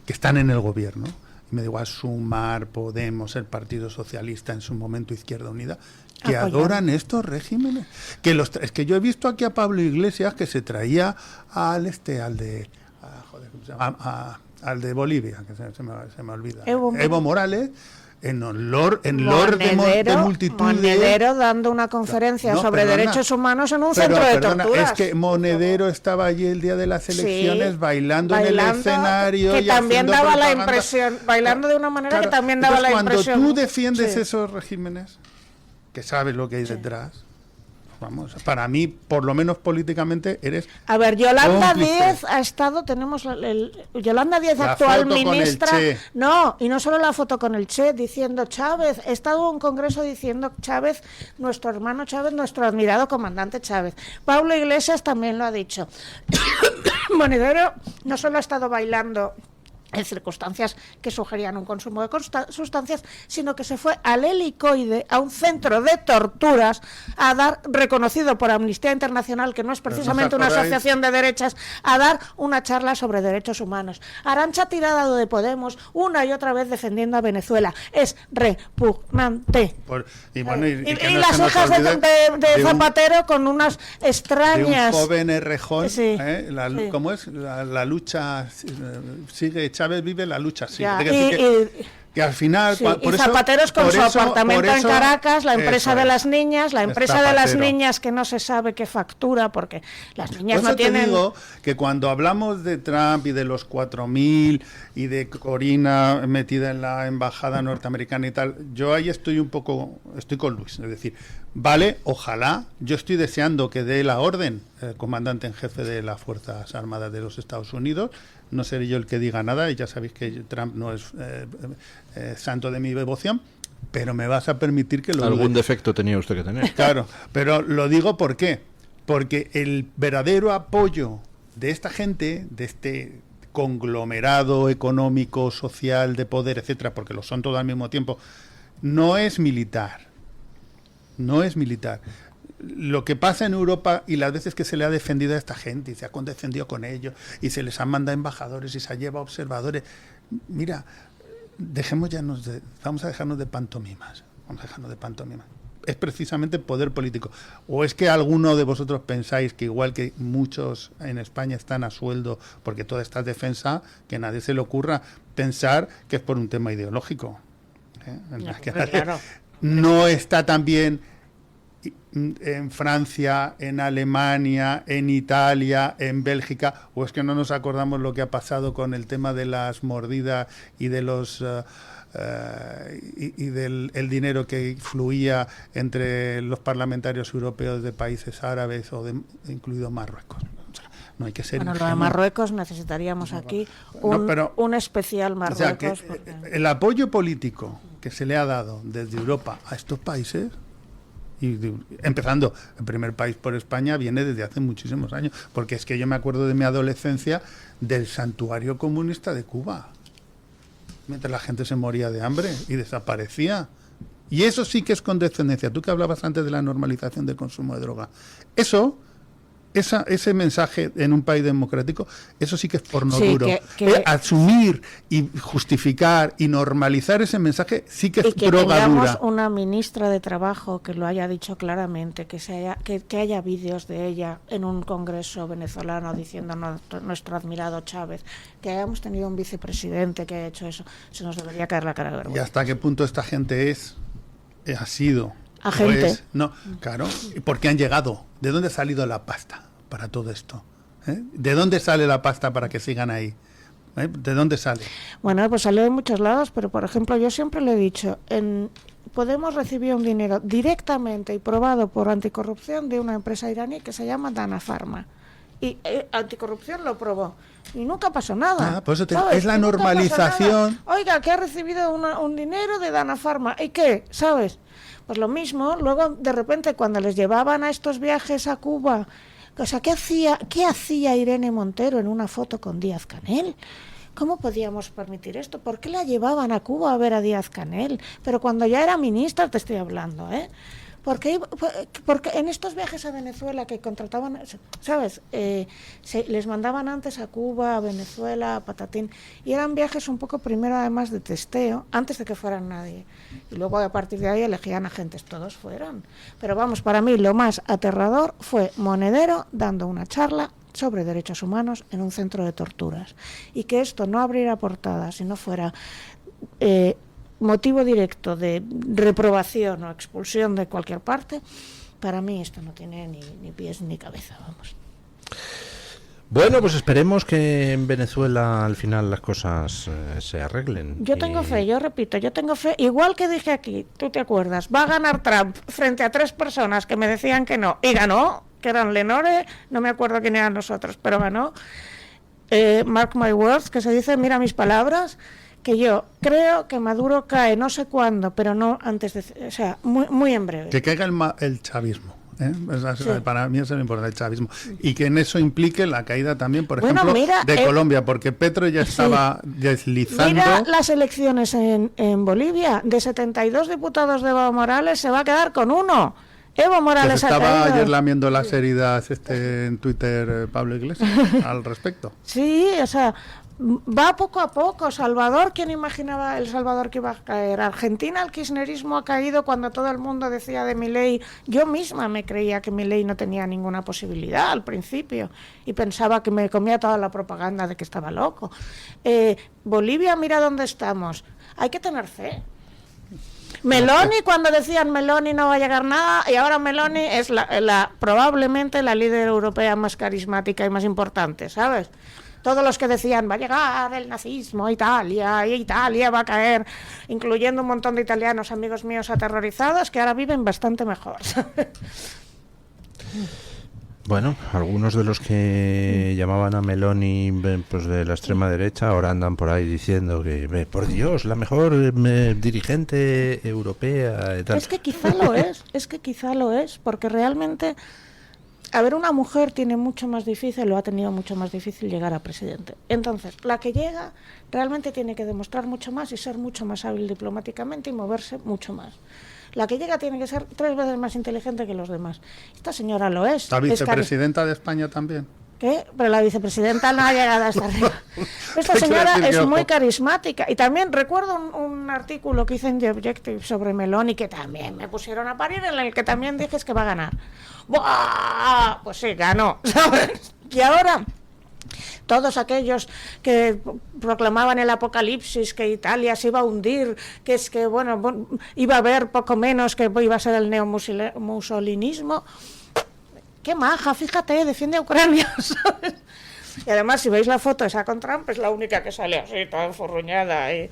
[SPEAKER 4] que están en el gobierno, y me digo a Sumar, Podemos, el Partido Socialista, en su momento Izquierda Unida, que adoran estos regímenes. Es que yo he visto aquí a Pablo Iglesias que se traía al de Bolivia, que se me olvida, Evo Morales, en olor de multitud
[SPEAKER 3] Monedero dando una conferencia sobre derechos humanos en un centro de torturas.
[SPEAKER 4] Es que Monedero estaba allí el día de las elecciones bailando en el escenario
[SPEAKER 3] que también daba la impresión, bailando de una manera que también daba la impresión.
[SPEAKER 4] Cuando tú defiendes esos regímenes, que sabes lo que hay detrás, vamos, para mí, por lo menos políticamente, eres...
[SPEAKER 3] A ver, Yolanda Díez ha estado, tenemos Yolanda Díez, la actual ministra... No, y no solo la foto con el Che, diciendo Chávez, he estado en un congreso diciendo Chávez, nuestro hermano Chávez, nuestro admirado comandante Chávez. Pablo Iglesias también lo ha dicho. Monedero no solo ha estado bailando en circunstancias que sugerían un consumo de sustancias, sino que se fue al Helicoide, a un centro de torturas, a dar, reconocido por Amnistía Internacional, que no es precisamente una asociación de derechas, a dar una charla sobre derechos humanos. Arantxa Tirado de Podemos, una y otra vez defendiendo a Venezuela. Es repugnante.
[SPEAKER 4] Y
[SPEAKER 3] las hijas de Zapatero con unas extrañas...
[SPEAKER 4] De un joven rejón, ¿cómo es? La lucha sigue... Chávez vive la lucha, sí. Que al final...
[SPEAKER 3] y Zapateros con su apartamento en Caracas, la empresa de las niñas, que no se sabe qué factura, porque las niñas no tienen...
[SPEAKER 4] Te digo que cuando hablamos de Trump y de los 4.000 y de Corina metida en la embajada norteamericana y tal, yo ahí estoy con Luis, es decir, Vale, ojalá. Yo estoy deseando que dé la orden el comandante en jefe de las Fuerzas Armadas de los Estados Unidos. No seré yo el que diga nada, y ya sabéis que Trump no es santo de mi devoción, pero me vas a permitir que lo
[SPEAKER 2] Algún
[SPEAKER 4] dude.
[SPEAKER 2] defecto tenía usted que tener.
[SPEAKER 4] Claro, pero lo digo ¿por qué? Porque el verdadero apoyo de esta gente, de este conglomerado económico, social, de poder, etcétera, porque lo son todos al mismo tiempo, no es militar. No es militar. Lo que pasa en Europa y las veces que se le ha defendido a esta gente y se ha condescendido con ellos y se les han mandado embajadores y se lleva observadores, mira, vamos a dejarnos de pantomimas. Vamos a dejarnos de pantomimas. Es precisamente poder político. ¿O es que alguno de vosotros pensáis que igual que muchos en España están a sueldo porque toda esta defensa, que a nadie se le ocurra pensar que es por un tema ideológico?
[SPEAKER 3] Claro.
[SPEAKER 4] No está también en Francia, en Alemania, en Italia, en Bélgica, o es que no nos acordamos lo que ha pasado con el tema de las mordidas y de los del el dinero que fluía entre los parlamentarios europeos de países árabes incluido Marruecos. O sea, no hay que ser
[SPEAKER 3] Bueno, lo de
[SPEAKER 4] ingenuo.
[SPEAKER 3] Marruecos necesitaríamos aquí un especial Marruecos.
[SPEAKER 4] O sea, que el apoyo político que se le ha dado desde Europa a estos países, empezando el primer país por España, viene desde hace muchísimos años, porque es que yo me acuerdo de mi adolescencia del santuario comunista de Cuba, mientras la gente se moría de hambre y desaparecía. Y eso sí que es condescendencia. Tú que hablabas antes de la normalización del consumo de droga, ese mensaje en un país democrático, eso sí que es porno duro. Asumir y justificar y normalizar ese mensaje sí que es droga
[SPEAKER 3] tengamos
[SPEAKER 4] dura.
[SPEAKER 3] Una ministra de Trabajo que lo haya dicho claramente, que haya vídeos de ella en un congreso venezolano diciendo nuestro admirado Chávez, que hayamos tenido un vicepresidente que haya hecho eso, se nos debería caer la cara de vergüenza.
[SPEAKER 4] ¿Y hasta qué punto esta gente ha sido?
[SPEAKER 3] Agente.
[SPEAKER 4] Pues, no, claro. ¿Por qué han llegado? ¿De dónde ha salido la pasta para todo esto? ¿De dónde sale la pasta para que sigan ahí? ¿De dónde sale?
[SPEAKER 3] Bueno, pues sale de muchos lados, pero por ejemplo yo siempre le he dicho, Podemos recibir un dinero directamente y probado por anticorrupción de una empresa iraní que se llama Dana Pharma. Y anticorrupción lo probó. Y nunca pasó nada.
[SPEAKER 4] Por eso es la normalización.
[SPEAKER 3] Oiga, que ha recibido un dinero de Dana Pharma. ¿Y qué? ¿Sabes? Pues lo mismo, luego de repente cuando les llevaban a estos viajes a Cuba, o sea, ¿qué hacía Irene Montero en una foto con Díaz-Canel? ¿Cómo podíamos permitir esto? ¿Por qué la llevaban a Cuba a ver a Díaz-Canel? Pero cuando ya era ministra te estoy hablando, ¿eh? Porque en estos viajes a Venezuela que contrataban, ¿sabes? Les mandaban antes a Cuba, a Venezuela, a Patatín, y eran viajes un poco primero además de testeo, antes de que fueran nadie. Y luego a partir de ahí elegían agentes, todos fueron. Pero vamos, para mí lo más aterrador fue Monedero dando una charla sobre derechos humanos en un centro de torturas. Y que esto no abriera portadas, si no fuera motivo directo de reprobación o expulsión de cualquier parte, para mí esto no tiene ni pies ni cabeza, vamos.
[SPEAKER 2] Bueno, pues esperemos que en Venezuela al final las cosas se arreglen.
[SPEAKER 3] Yo tengo fe, yo repito, yo tengo fe, igual que dije aquí, tú te acuerdas, va a ganar Trump frente a 3 personas que me decían que no, y ganó, que eran Lenore, no me acuerdo quién eran los otros, pero ganó. Mark my words, que se dice, mira mis palabras, que yo creo que Maduro cae no sé cuándo, pero no antes de, o sea, muy en breve.
[SPEAKER 4] Que caiga el chavismo.
[SPEAKER 3] Sí.
[SPEAKER 4] Para mí eso me importa, el chavismo. Y que en eso implique la caída también, por
[SPEAKER 3] Bueno,
[SPEAKER 4] ejemplo,
[SPEAKER 3] mira,
[SPEAKER 4] de Colombia, porque Petro ya estaba deslizando.
[SPEAKER 3] Mira las elecciones en Bolivia, de 72 diputados de Evo Morales se va a quedar con 1. Evo Morales
[SPEAKER 4] estaba
[SPEAKER 3] ha caído.
[SPEAKER 4] ayer lamiendo las heridas en Twitter Pablo Iglesias al respecto.
[SPEAKER 3] Sí, o sea, va poco a poco. Salvador, ¿quién imaginaba El Salvador que iba a caer? Argentina, el kirchnerismo ha caído cuando todo el mundo decía de Milei. Yo misma me creía que Milei no tenía ninguna posibilidad al principio y pensaba que me comía toda la propaganda de que estaba loco. Bolivia, mira dónde estamos. Hay que tener fe. Meloni, cuando decían Meloni no va a llegar nada, y ahora Meloni es probablemente la líder europea más carismática y más importante, ¿sabes? Todos los que decían, va a llegar el nazismo a Italia, y Italia va a caer, incluyendo un montón de italianos, amigos míos aterrorizados, que ahora viven bastante mejor.
[SPEAKER 2] Bueno, algunos de los que llamaban a Meloni pues de la extrema derecha ahora andan por ahí diciendo que, por Dios, la mejor dirigente europea y tal.
[SPEAKER 3] Es que quizá lo es, porque realmente, a ver, una mujer tiene mucho más difícil, lo ha tenido mucho más difícil llegar a presidente. Entonces, la que llega realmente tiene que demostrar mucho más y ser mucho más hábil diplomáticamente y moverse mucho más. La que llega tiene que ser 3 veces más inteligente que los demás. Esta señora lo es.
[SPEAKER 4] ¿La vicepresidenta de España también?
[SPEAKER 3] ¿Qué? Pero la vicepresidenta no ha llegado hasta arriba. Esta señora es muy carismática. Y también recuerdo un artículo que hice en The Objective sobre Meloni, que también me pusieron a parir, en el que también dije que va a ganar. ¡Buah! Pues sí, ganó, ¿sabes? Y ahora, todos aquellos que proclamaban el apocalipsis, que Italia se iba a hundir, que es que, bueno, iba a haber poco menos que iba a ser el neomusolinismo. ¡Qué maja! Fíjate, defiende a Ucrania, ¿sabes? Y además, si veis la foto esa con Trump, es la única que sale así, toda enfurruñada. Y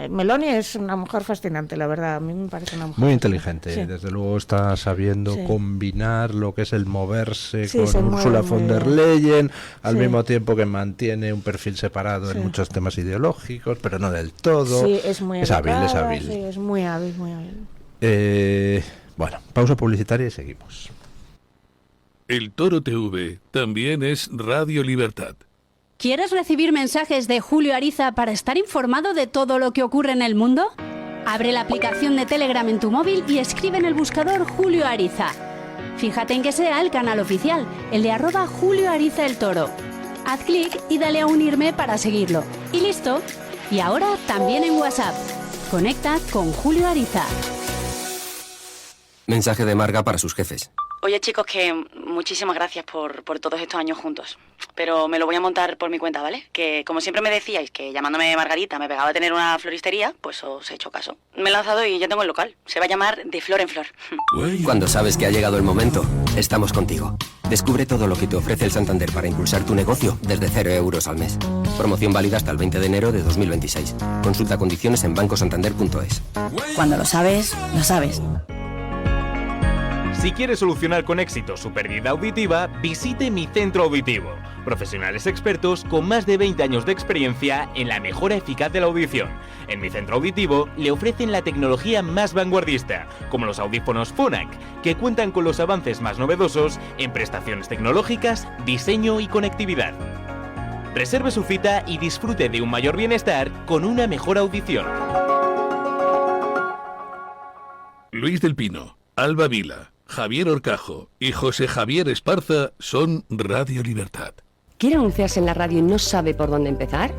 [SPEAKER 3] Meloni es una mujer fascinante, la verdad. A mí me parece una mujer
[SPEAKER 2] muy inteligente.
[SPEAKER 3] Sí.
[SPEAKER 2] Desde luego está sabiendo combinar lo que es el moverse
[SPEAKER 3] Sí,
[SPEAKER 2] con Ursula von der Leyen, al
[SPEAKER 3] Sí.
[SPEAKER 2] mismo tiempo que mantiene un perfil separado en muchos temas ideológicos, pero no del todo.
[SPEAKER 3] Sí, es muy
[SPEAKER 2] hábil, es
[SPEAKER 3] educada,
[SPEAKER 2] hábil.
[SPEAKER 3] Sí, es muy hábil, muy hábil.
[SPEAKER 2] Bueno, pausa publicitaria y seguimos.
[SPEAKER 1] El Toro TV también es Radio Libertad.
[SPEAKER 5] ¿Quieres recibir mensajes de Julio Ariza para estar informado de todo lo que ocurre en el mundo? Abre la aplicación de Telegram en tu móvil y escribe en el buscador Julio Ariza. Fíjate en que sea el canal oficial, el de @JulioArizaElToro. Haz clic y dale a unirme para seguirlo. Y listo. Y ahora también en WhatsApp. Conecta con Julio Ariza.
[SPEAKER 9] Mensaje de Marga para sus jefes.
[SPEAKER 10] Oye, chicos, que muchísimas gracias por todos estos años juntos. Pero me lo voy a montar por mi cuenta, ¿vale? Que como siempre me decíais que llamándome Margarita me pegaba a tener una floristería, pues os he hecho caso. Me he lanzado y ya tengo el local. Se va a llamar De Flor en Flor.
[SPEAKER 9] Cuando sabes que ha llegado el momento, estamos contigo. Descubre todo lo que te ofrece el Santander para impulsar tu negocio desde 0 euros al mes. Promoción válida hasta el 20 de enero de 2026. Consulta condiciones en bancosantander.es.
[SPEAKER 10] Cuando lo sabes, lo sabes.
[SPEAKER 11] Si quieres solucionar con éxito su pérdida auditiva, visite Mi Centro Auditivo. Profesionales expertos con más de 20 años de experiencia en la mejora eficaz de la audición. En Mi Centro Auditivo le ofrecen la tecnología más vanguardista, como los audífonos Phonak, que cuentan con los avances más novedosos en prestaciones tecnológicas, diseño y conectividad. Reserve su cita y disfrute de un mayor bienestar con una mejor audición.
[SPEAKER 1] Luis del Pino, Alba Vila, Javier Horcajo y José Javier Esparza son Radio Libertad.
[SPEAKER 12] ¿Quiere anunciarse en la radio y no sabe por dónde empezar?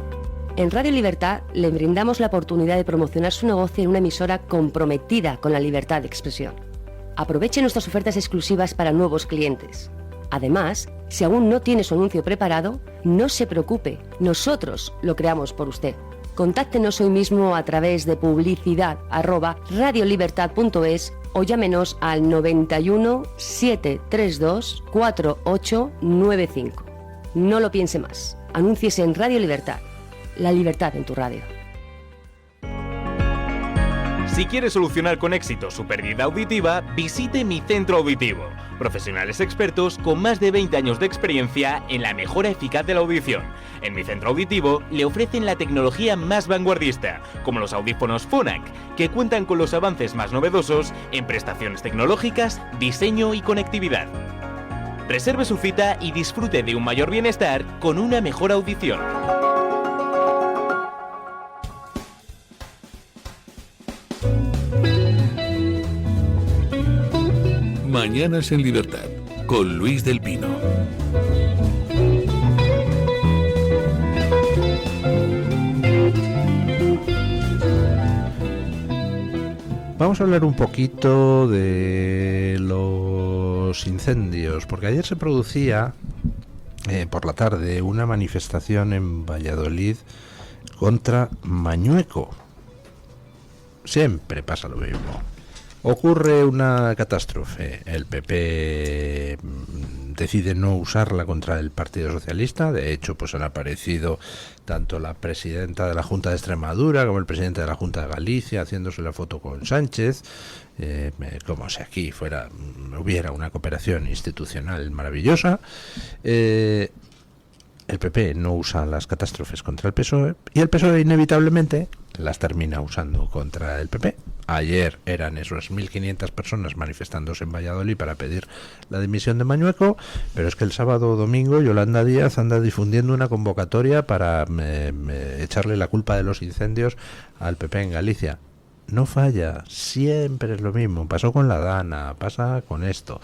[SPEAKER 12] En Radio Libertad le brindamos la oportunidad de promocionar su negocio en una emisora comprometida con la libertad de expresión. Aproveche nuestras ofertas exclusivas para nuevos clientes. Además, si aún no tiene su anuncio preparado, no se preocupe, nosotros lo creamos por usted. Contáctenos hoy mismo a través de publicidad@radiolibertad.es o llámenos al 91 732 4895. No lo piense más. Anúnciese en Radio Libertad. La libertad en tu radio.
[SPEAKER 11] Si quiere solucionar con éxito su pérdida auditiva, visite Mi Centro Auditivo. Profesionales expertos con más de 20 años de experiencia en la mejora eficaz de la audición. En Mi Centro Auditivo le ofrecen la tecnología más vanguardista, como los audífonos Phonak, que cuentan con los avances más novedosos en prestaciones tecnológicas, diseño y conectividad. Reserve su cita y disfrute de un mayor bienestar con una mejor audición.
[SPEAKER 1] Mañanas en Libertad, con Luis del Pino.
[SPEAKER 2] Vamos a hablar un poquito de los incendios, porque ayer se producía por la tarde una manifestación en Valladolid contra Mañueco. Siempre pasa lo mismo. Ocurre una catástrofe, el PP decide no usarla contra el Partido Socialista. De hecho, pues han aparecido tanto la presidenta de la Junta de Extremadura como el presidente de la Junta de Galicia haciéndose la foto con Sánchez, como si aquí hubiera una cooperación institucional maravillosa. El PP no usa las catástrofes contra el PSOE y el PSOE inevitablemente las termina usando contra el PP. Ayer eran esas 1.500 personas manifestándose en Valladolid para pedir la dimisión de Mañueco, pero es que el sábado o domingo Yolanda Díaz anda difundiendo una convocatoria para echarle la culpa de los incendios al PP en Galicia. No falla, siempre es lo mismo. Pasó con la Dana, pasa con esto.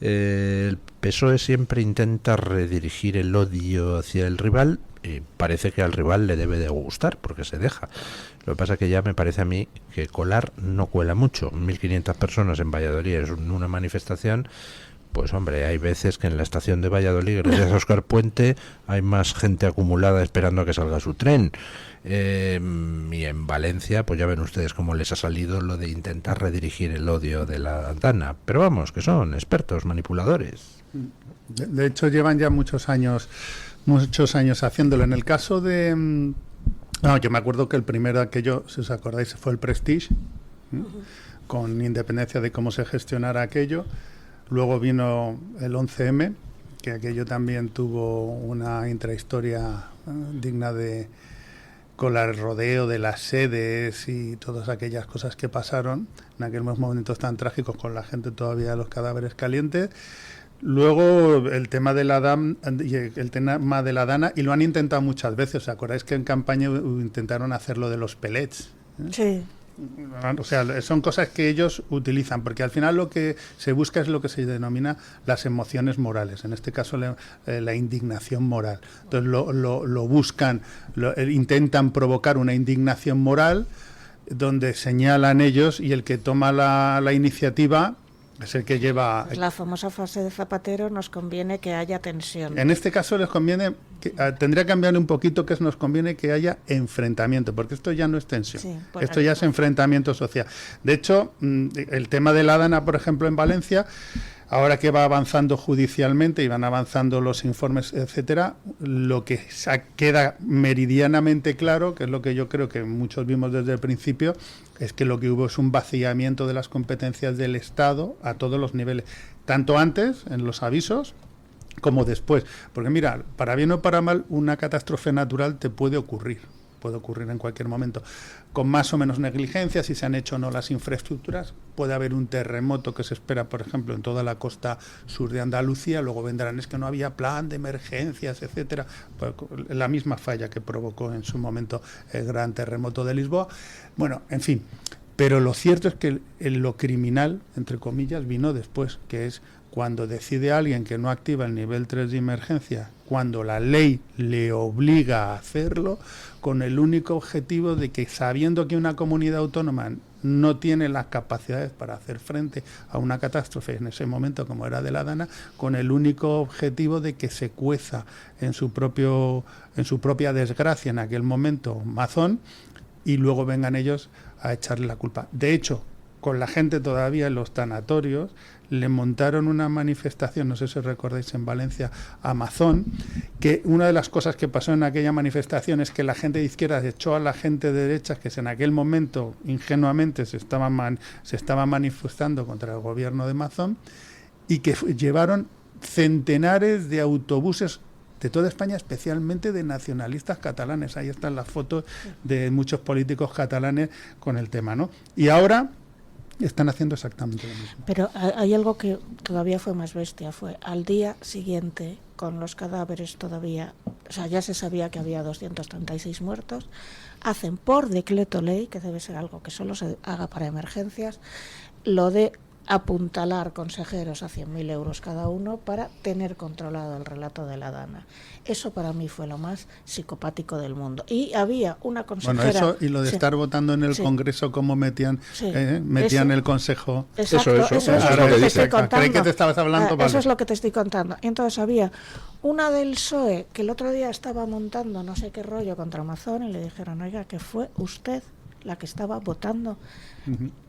[SPEAKER 2] El PSOE siempre intenta redirigir el odio hacia el rival y parece que al rival le debe de gustar porque se deja. Lo que pasa es que ya me parece a mí que colar no cuela mucho. 1.500 personas en Valladolid es una manifestación. Pues hombre, hay veces que en la estación de Valladolid, gracias a Óscar Puente, hay más gente acumulada esperando a que salga su tren. Y en Valencia, pues ya ven ustedes cómo les ha salido lo de intentar redirigir el odio de la Dana. Pero vamos, que son expertos, manipuladores.
[SPEAKER 4] De hecho, llevan ya muchos años haciéndolo. En el caso de... yo me acuerdo que el primero aquello, si os acordáis, fue el Prestige, con independencia de cómo se gestionara aquello. Luego vino el 11M, que aquello también tuvo una intrahistoria digna de... con el rodeo de las sedes y todas aquellas cosas que pasaron en aquellos momentos tan trágicos con la gente todavía, los cadáveres calientes. Luego el tema de la Dana, y lo han intentado muchas veces. ¿Os acordáis que en campaña intentaron hacer lo de los pellets?
[SPEAKER 3] Sí.
[SPEAKER 4] O sea, son cosas que ellos utilizan, porque al final lo que se busca es lo que se denomina las emociones morales, en este caso la indignación moral. Entonces lo buscan, intentan provocar una indignación moral donde señalan ellos y el que toma la iniciativa es el que lleva...
[SPEAKER 3] Es la famosa frase de Zapatero, nos conviene que haya tensión.
[SPEAKER 4] En este caso les conviene, tendría que cambiar un poquito, que nos conviene que haya enfrentamiento, porque esto ya no es tensión, sí, esto ya es enfrentamiento social. De hecho, el tema de la Dana, por ejemplo, en Valencia, ahora que va avanzando judicialmente y van avanzando los informes, etcétera, lo que queda meridianamente claro, que es lo que yo creo que muchos vimos desde el principio, es que lo que hubo es un vaciamiento de las competencias del Estado a todos los niveles, tanto antes, en los avisos, como después. Porque mira, para bien o para mal, una catástrofe natural te puede ocurrir en cualquier momento, con más o menos negligencia, si se han hecho o no las infraestructuras. Puede haber un terremoto que se espera, por ejemplo, en toda la costa sur de Andalucía, luego vendrán, es que no había plan de emergencias, etcétera, pues, la misma falla que provocó en su momento el gran terremoto de Lisboa. Bueno, en fin, pero lo cierto es que lo criminal, entre comillas, vino después, que es cuando decide alguien que no activa el nivel 3 de emergencia, cuando la ley le obliga a hacerlo, con el único objetivo de que, sabiendo que una comunidad autónoma no tiene las capacidades para hacer frente a una catástrofe en ese momento como era de la Dana, con el único objetivo de que se cueza en su propia desgracia en aquel momento Mazón, y luego vengan ellos a echarle la culpa. De hecho, con la gente todavía en los tanatorios, le montaron una manifestación, no sé si recordáis, en Valencia, a Mazón, que una de las cosas que pasó en aquella manifestación es que la gente de izquierda echó a la gente de derechas, que en aquel momento ingenuamente se estaba manifestando contra el gobierno de Mazón, y que llevaron centenares de autobuses de toda España, especialmente de nacionalistas catalanes. Ahí están las fotos de muchos políticos catalanes con el tema, ¿no? Y ahora están haciendo exactamente lo mismo.
[SPEAKER 3] Pero hay algo que todavía fue más bestia, fue al día siguiente, con los cadáveres todavía, o sea, ya se sabía que había 236 muertos, hacen por decreto ley, que debe ser algo que solo se haga para emergencias, lo de apuntalar consejeros a 100.000 euros cada uno para tener controlado el relato de la Dana. Eso para mí fue lo más psicopático del mundo. Y había una consejera...
[SPEAKER 4] Bueno, eso y lo de estar votando en el Congreso, cómo metían el Consejo...
[SPEAKER 3] Exacto, eso es lo que te estoy contando.
[SPEAKER 4] Creí que te estabas hablando, vale.
[SPEAKER 3] Eso es lo que te estoy contando. Y entonces había una del PSOE que el otro día estaba montando no sé qué rollo contra Amazon y le dijeron, oiga, que fue usted la que estaba votando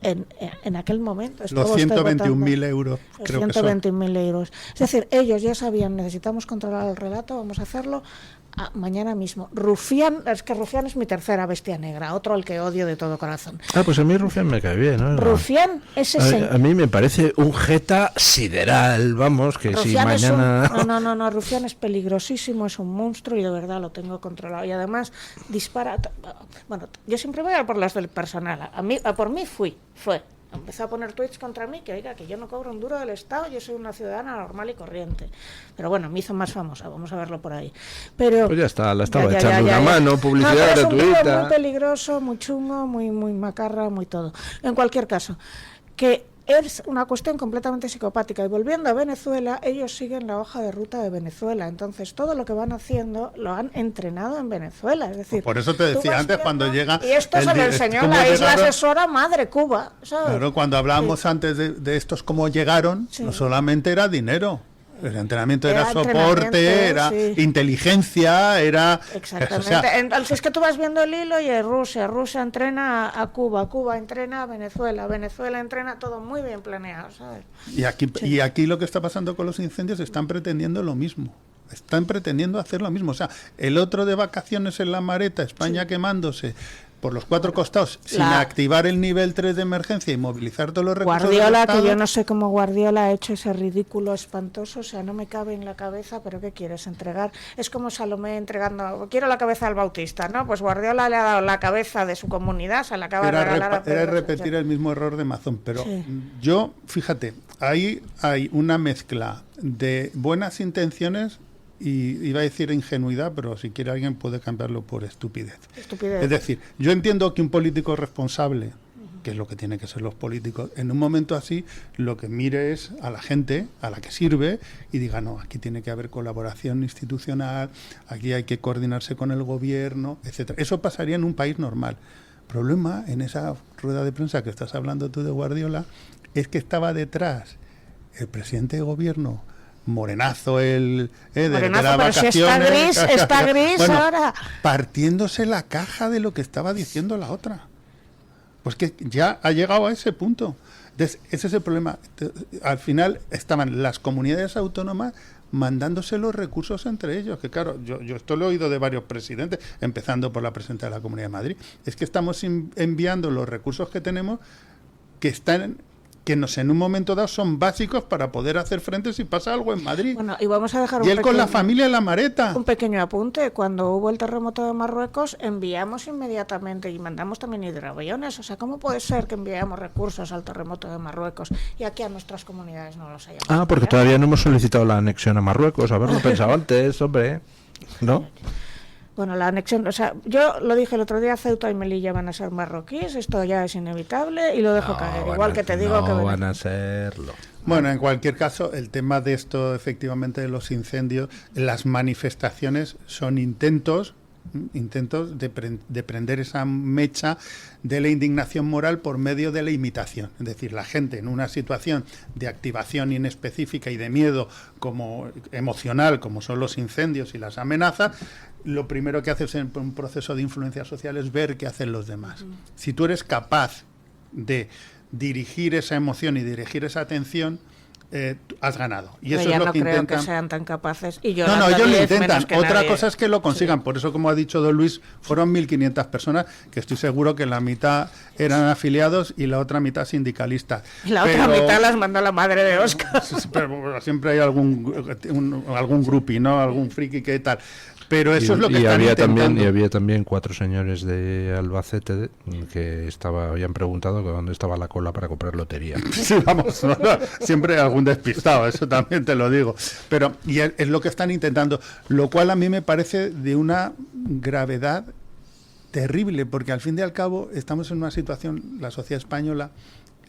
[SPEAKER 3] en aquel momento.
[SPEAKER 4] Los 121.000 euros, creo que son.
[SPEAKER 3] 121.000 euros. Es decir, ellos ya sabían, necesitamos controlar el relato, vamos a hacerlo mañana mismo. Rufián, es que Rufián es mi tercera bestia negra, otro al que odio de todo corazón.
[SPEAKER 2] Pues a mí Rufián me cae bien, ¿no?
[SPEAKER 3] Rufián es ese.
[SPEAKER 2] A mí me parece un jeta sideral, vamos, que
[SPEAKER 3] Rufián
[SPEAKER 2] si mañana...
[SPEAKER 3] No, Rufián es peligrosísimo, es un monstruo y de verdad lo tengo controlado. Y además dispara... Bueno, yo siempre voy a por las del personal. Por mí fue. Empezó a poner tweets contra mí, que oiga, que yo no cobro un duro del Estado, yo soy una ciudadana normal y corriente. Pero bueno, me hizo más famosa, vamos a verlo por ahí. Pero
[SPEAKER 2] pues ya está, la estaba echando una mano, publicidad gratuita.
[SPEAKER 3] Es un muy peligroso, muy chungo, muy macarra, muy todo. En cualquier caso, que es una cuestión completamente psicopática. Y volviendo a Venezuela, ellos siguen la hoja de ruta de Venezuela. Entonces, todo lo que van haciendo lo han entrenado en Venezuela. Es decir,
[SPEAKER 4] por eso te decía antes, cuando llega...
[SPEAKER 3] Y esto se lo enseñó la isla asesora madre Cuba, ¿sabes?
[SPEAKER 4] Claro, cuando hablábamos antes de estos cómo llegaron, no solamente era dinero. El entrenamiento era soporte, era inteligencia, era...
[SPEAKER 3] Exactamente. Entonces es que tú vas viendo el hilo y es Rusia entrena a Cuba, Cuba entrena a Venezuela, Venezuela entrena, todo muy bien planeado, ¿sabes?
[SPEAKER 4] Y aquí lo que está pasando con los incendios, están pretendiendo lo mismo. Están pretendiendo hacer lo mismo. O sea, el otro de vacaciones en la Mareta, España quemándose por los cuatro costados, sin activar el nivel 3 de emergencia y movilizar todos los recursos
[SPEAKER 3] Guardiola,
[SPEAKER 4] del Estado.
[SPEAKER 3] que yo no sé cómo Guardiola ha hecho ese ridículo espantoso, o sea, no me cabe en la cabeza, pero ¿qué quieres entregar? Es como Salomé entregando, quiero la cabeza al Bautista, ¿no? Pues Guardiola le ha dado la cabeza de su comunidad, se la acaba de regalar a Pedro.
[SPEAKER 4] Era repetir el mismo error de Mazón, pero yo, fíjate, ahí hay una mezcla de buenas intenciones y iba a decir ingenuidad, pero si quiere alguien puede cambiarlo por estupidez. Es decir, yo entiendo que un político responsable, que es lo que tienen que ser los políticos, en un momento así lo que mire es a la gente, a la que sirve, y diga, no, aquí tiene que haber colaboración institucional, aquí hay que coordinarse con el gobierno, etcétera. Eso pasaría en un país normal. El problema en esa rueda de prensa que estás hablando tú de Guardiola es que estaba detrás el presidente de gobierno, morenazo, de las vacaciones,
[SPEAKER 3] si está gris ahora.
[SPEAKER 4] Partiéndose la caja de lo que estaba diciendo la otra. Pues que ya ha llegado a ese punto. Entonces, ese es el problema. Al final estaban las comunidades autónomas mandándose los recursos entre ellos, que claro, yo esto lo he oído de varios presidentes, empezando por la presidenta de la Comunidad de Madrid, es que estamos enviando los recursos que tenemos que en un momento dado son básicos para poder hacer frente si pasa algo en Madrid.
[SPEAKER 3] Bueno, y vamos a dejar
[SPEAKER 4] con la familia en la Mareta.
[SPEAKER 3] Un pequeño apunte. Cuando hubo el terremoto de Marruecos, enviamos inmediatamente y mandamos también hidroaviones. O sea, ¿cómo puede ser que enviamos recursos al terremoto de Marruecos y aquí a nuestras comunidades no los hayamos?
[SPEAKER 2] Porque todavía no hemos solicitado la anexión a Marruecos. Haberlo pensado antes, hombre. ¿No?
[SPEAKER 3] Bueno, la anexión, o sea, yo lo dije el otro día, Ceuta y Melilla van a ser marroquíes, esto ya es inevitable y lo dejo caer, igual que te digo que
[SPEAKER 2] van a serlo.
[SPEAKER 4] Bueno, en cualquier caso, el tema de esto, efectivamente, de los incendios, las manifestaciones son intentos de prender esa mecha de la indignación moral por medio de la imitación. Es decir, la gente en una situación de activación inespecífica y de miedo como emocional, como son los incendios y las amenazas, lo primero que haces en un proceso de influencia social es ver qué hacen los demás. Si tú eres capaz de dirigir esa emoción y dirigir esa atención, has ganado. Y eso es lo que intentan.
[SPEAKER 3] No creo que sean tan capaces. Y yo
[SPEAKER 4] no, ellos lo intentan. Otra cosa es que lo consigan. Por eso, como ha dicho don Luis, fueron 1.500 personas, que estoy seguro que la mitad eran afiliados y la otra mitad sindicalistas.
[SPEAKER 3] Y la otra mitad las mandó la madre de Óscar.
[SPEAKER 4] Pero siempre hay algún grupi, ¿no? Algún friki que tal. Pero eso es lo que están intentando.
[SPEAKER 2] Y había también 4 señores de Albacete que habían preguntado dónde estaba la cola para comprar lotería.
[SPEAKER 4] Sí, vamos, siempre hay algún despistado, eso también te lo digo. Pero es lo que están intentando, lo cual a mí me parece de una gravedad terrible, porque al fin y al cabo estamos en una situación, la sociedad española,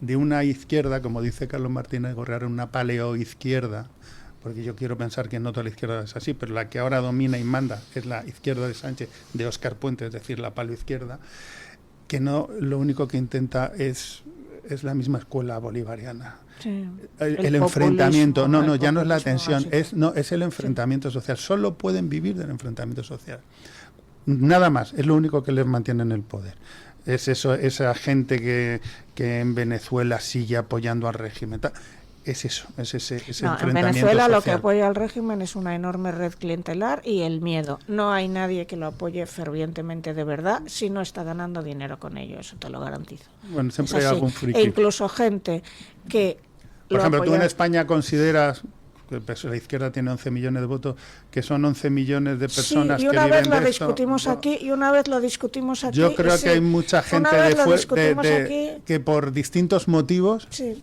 [SPEAKER 4] de una izquierda, como dice Carlos Martínez Gorrear, una paleoizquierda, porque yo quiero pensar que no toda la izquierda es así, pero la que ahora domina y manda es la izquierda de Sánchez, de Óscar Puente, es decir, la paleoizquierda, que no, lo único que intenta es la misma escuela bolivariana.
[SPEAKER 3] Sí.
[SPEAKER 4] El enfrentamiento, ya no es la tensión, es el enfrentamiento social. Solo pueden vivir del enfrentamiento social. Nada más, es lo único que les mantiene en el poder. Es eso, esa gente que en Venezuela sigue apoyando al régimen. Es eso, es ese enfrentamiento
[SPEAKER 3] en Venezuela
[SPEAKER 4] social.
[SPEAKER 3] lo que apoya al régimen es una enorme red clientelar y el miedo. No hay nadie que lo apoye fervientemente de verdad si no está ganando dinero con ello, eso te lo garantizo.
[SPEAKER 4] Bueno, siempre hay algún friki.
[SPEAKER 3] E incluso gente que...
[SPEAKER 4] Por ejemplo, tú en España consideras... La izquierda tiene 11 millones de votos, que son 11 millones de personas que viven de esto.
[SPEAKER 3] Y una vez lo discutimos aquí,
[SPEAKER 4] Yo creo que hay mucha gente que por distintos motivos,
[SPEAKER 3] sí,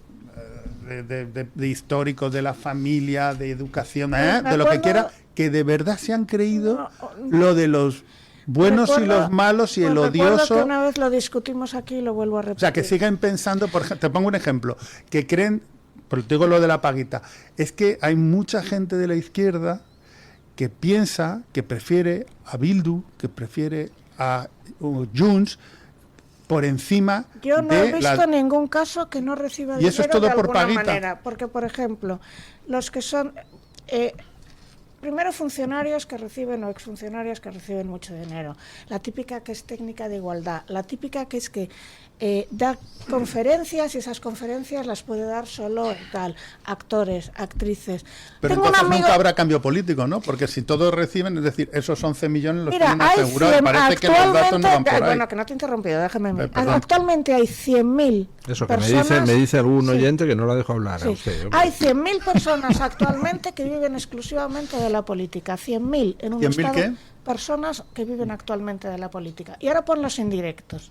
[SPEAKER 4] de históricos, de la familia, de educación, de lo que quiera, que de verdad se han creído lo de los buenos y los malos y el odioso.
[SPEAKER 3] Que una vez lo discutimos aquí y lo vuelvo a repetir.
[SPEAKER 4] O sea, que siguen pensando, por ejemplo, te pongo un ejemplo, que creen... Pero te digo lo de la paguita. Es que hay mucha gente de la izquierda que piensa que prefiere a Bildu, que prefiere a Junts por encima de...
[SPEAKER 3] Yo no he visto ningún caso que no reciba dinero.
[SPEAKER 4] Y eso es todo
[SPEAKER 3] de
[SPEAKER 4] por
[SPEAKER 3] alguna
[SPEAKER 4] paguita.
[SPEAKER 3] manera. Porque, por ejemplo, los que son... primero, funcionarios que reciben o exfuncionarios que reciben mucho dinero. La típica que es técnica de igualdad. La típica que es que da conferencias y esas conferencias las puede dar solo tal, actores, actrices.
[SPEAKER 4] Pero
[SPEAKER 3] Tengo
[SPEAKER 4] entonces
[SPEAKER 3] un amigo...
[SPEAKER 4] nunca habrá cambio político, ¿no? Porque si todos reciben, es decir, esos 11 millones los
[SPEAKER 3] Mira,
[SPEAKER 4] tienen asegurados. Parece que los datos no van por ahí.
[SPEAKER 3] Bueno, que no te he interrumpido, déjame. Actualmente hay 100.000
[SPEAKER 2] Eso que
[SPEAKER 3] personas...
[SPEAKER 2] me dice algún oyente que no la dejo hablar a usted. Hombre.
[SPEAKER 3] Hay 100.000 personas actualmente que viven exclusivamente de la política. 100.000 en un estado...
[SPEAKER 4] ¿Qué?
[SPEAKER 3] Personas que viven actualmente de la política. Y ahora pon los indirectos.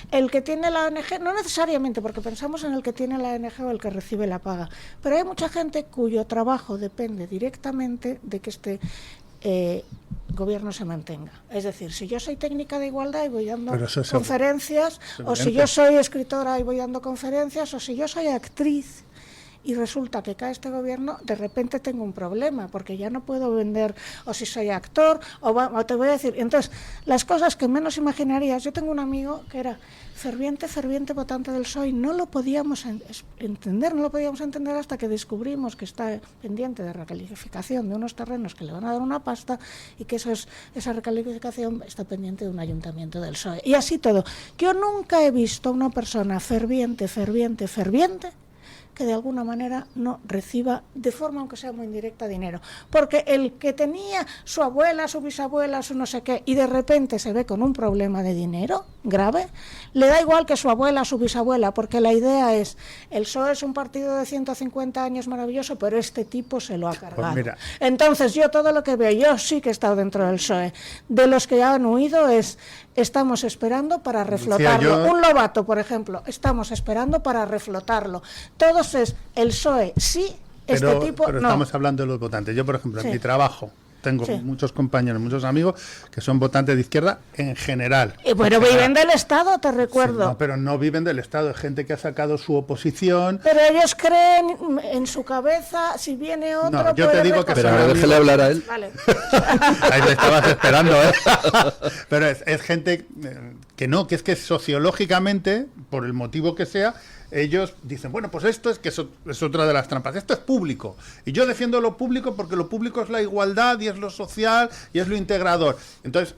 [SPEAKER 3] El que tiene la ONG, no necesariamente, porque pensamos en el que tiene la ONG o el que recibe la paga, pero hay mucha gente cuyo trabajo depende directamente de que este gobierno se mantenga. Es decir, si yo soy técnica de igualdad y voy dando conferencias, o si yo soy escritora y voy dando conferencias, o si yo soy actriz y resulta que cae este gobierno, de repente tengo un problema, porque ya no puedo vender, o si soy actor, o te voy a decir... Entonces, las cosas que menos imaginarías... Yo tengo un amigo que era ferviente votante del PSOE, no lo podíamos entender hasta que descubrimos que está pendiente de recalificación de unos terrenos que le van a dar una pasta y que esa recalificación está pendiente de un ayuntamiento del PSOE. Y así todo. Yo nunca he visto a una persona ferviente, que de alguna manera no reciba, de forma aunque sea muy indirecta, dinero. Porque el que tenía su abuela, su bisabuela, su no sé qué, y de repente se ve con un problema de dinero grave, le da igual que su abuela, su bisabuela, porque la idea es, el PSOE es un partido de 150 años maravilloso, pero este tipo se lo ha cargado.
[SPEAKER 4] Pues mira.
[SPEAKER 3] Entonces yo todo lo que veo, yo sí que he estado dentro del PSOE, de los que ya han huido estamos esperando para reflotarlo. Un Lobato, por ejemplo, estamos esperando para reflotarlo. Todos es el PSOE, sí, este tipo
[SPEAKER 4] pero
[SPEAKER 3] no.
[SPEAKER 4] Estamos hablando de los votantes. Yo, por ejemplo, en mi trabajo tengo muchos compañeros, muchos amigos que son votantes de izquierda en general.
[SPEAKER 3] Pero viven del Estado, te recuerdo.
[SPEAKER 4] Sí, no, pero no viven del Estado, es gente que ha sacado su oposición.
[SPEAKER 3] Pero ellos creen en su cabeza, si viene otro...
[SPEAKER 4] No, yo te digo que...
[SPEAKER 2] Pero ahora déjele hablar a él.
[SPEAKER 3] Vale.
[SPEAKER 4] Ahí te estabas esperando, ¿eh? Pero es gente que no, que es que sociológicamente, por el motivo que sea, ellos dicen, bueno, pues esto es otra de las trampas, esto es público, y yo defiendo lo público porque lo público es la igualdad y es lo social y es lo integrador. Entonces,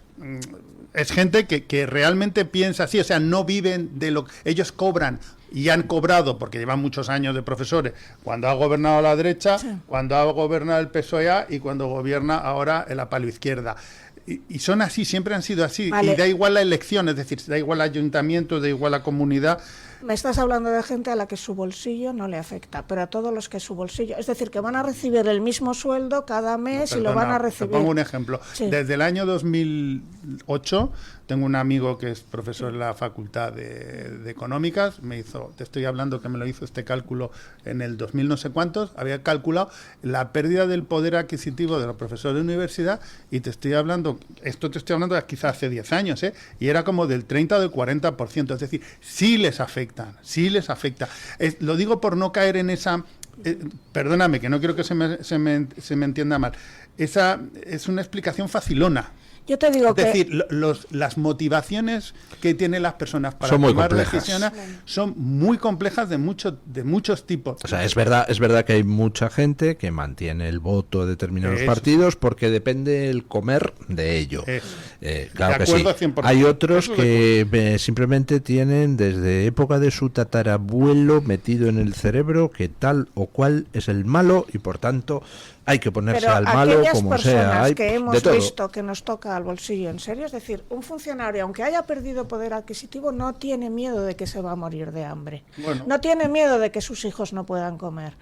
[SPEAKER 4] es gente que realmente piensa así, o sea, no viven de lo que ellos cobran y han cobrado, porque llevan muchos años de profesores, cuando ha gobernado la derecha, cuando ha gobernado el PSOE y cuando gobierna ahora la paloizquierda. Y son así, siempre han sido así, y da igual la elección, es decir, da igual ayuntamiento, da igual la comunidad.
[SPEAKER 3] Me estás hablando de gente a la que su bolsillo no le afecta, pero a todos los que su bolsillo... Es decir, que van a recibir el mismo sueldo cada mes y lo van a recibir.
[SPEAKER 4] Te pongo un ejemplo. Sí. Desde el año 2008 tengo un amigo que es profesor en la Facultad de Económicas. Te estoy hablando que me lo hizo este cálculo en el 2000 no sé cuántos. Había calculado la pérdida del poder adquisitivo de los profesores de universidad y te estoy hablando de quizás hace 10 años, y era como del 30 o del 40%. Es decir, sí les afecta. Lo digo por no caer en esa... perdóname, que no quiero que se me entienda mal. Esa es una explicación facilona.
[SPEAKER 3] Yo te digo
[SPEAKER 4] es decir, las motivaciones que tienen las personas para
[SPEAKER 2] son muy
[SPEAKER 4] tomar
[SPEAKER 2] complejas.
[SPEAKER 4] decisiones son muy complejas de muchos tipos.
[SPEAKER 2] O sea, es verdad que hay mucha gente que mantiene el voto de determinados
[SPEAKER 4] Eso.
[SPEAKER 2] partidos porque depende el comer de ello. Claro
[SPEAKER 4] De
[SPEAKER 2] que sí.
[SPEAKER 4] acuerdo 100%.
[SPEAKER 2] Hay otros
[SPEAKER 4] Eso
[SPEAKER 2] que simplemente tienen desde época de su tatarabuelo metido en el cerebro que tal o cual es el malo y por tanto hay que ponerse
[SPEAKER 3] Pero
[SPEAKER 2] al malo
[SPEAKER 3] aquellas
[SPEAKER 2] como
[SPEAKER 3] personas
[SPEAKER 2] sea. Hay
[SPEAKER 3] que
[SPEAKER 2] de
[SPEAKER 3] hemos
[SPEAKER 2] todo.
[SPEAKER 3] visto que nos toca al bolsillo, en serio, es decir, un funcionario, aunque haya perdido poder adquisitivo, no tiene miedo de que se va a morir de hambre.
[SPEAKER 4] Bueno.
[SPEAKER 3] No tiene miedo de que sus hijos no puedan comer.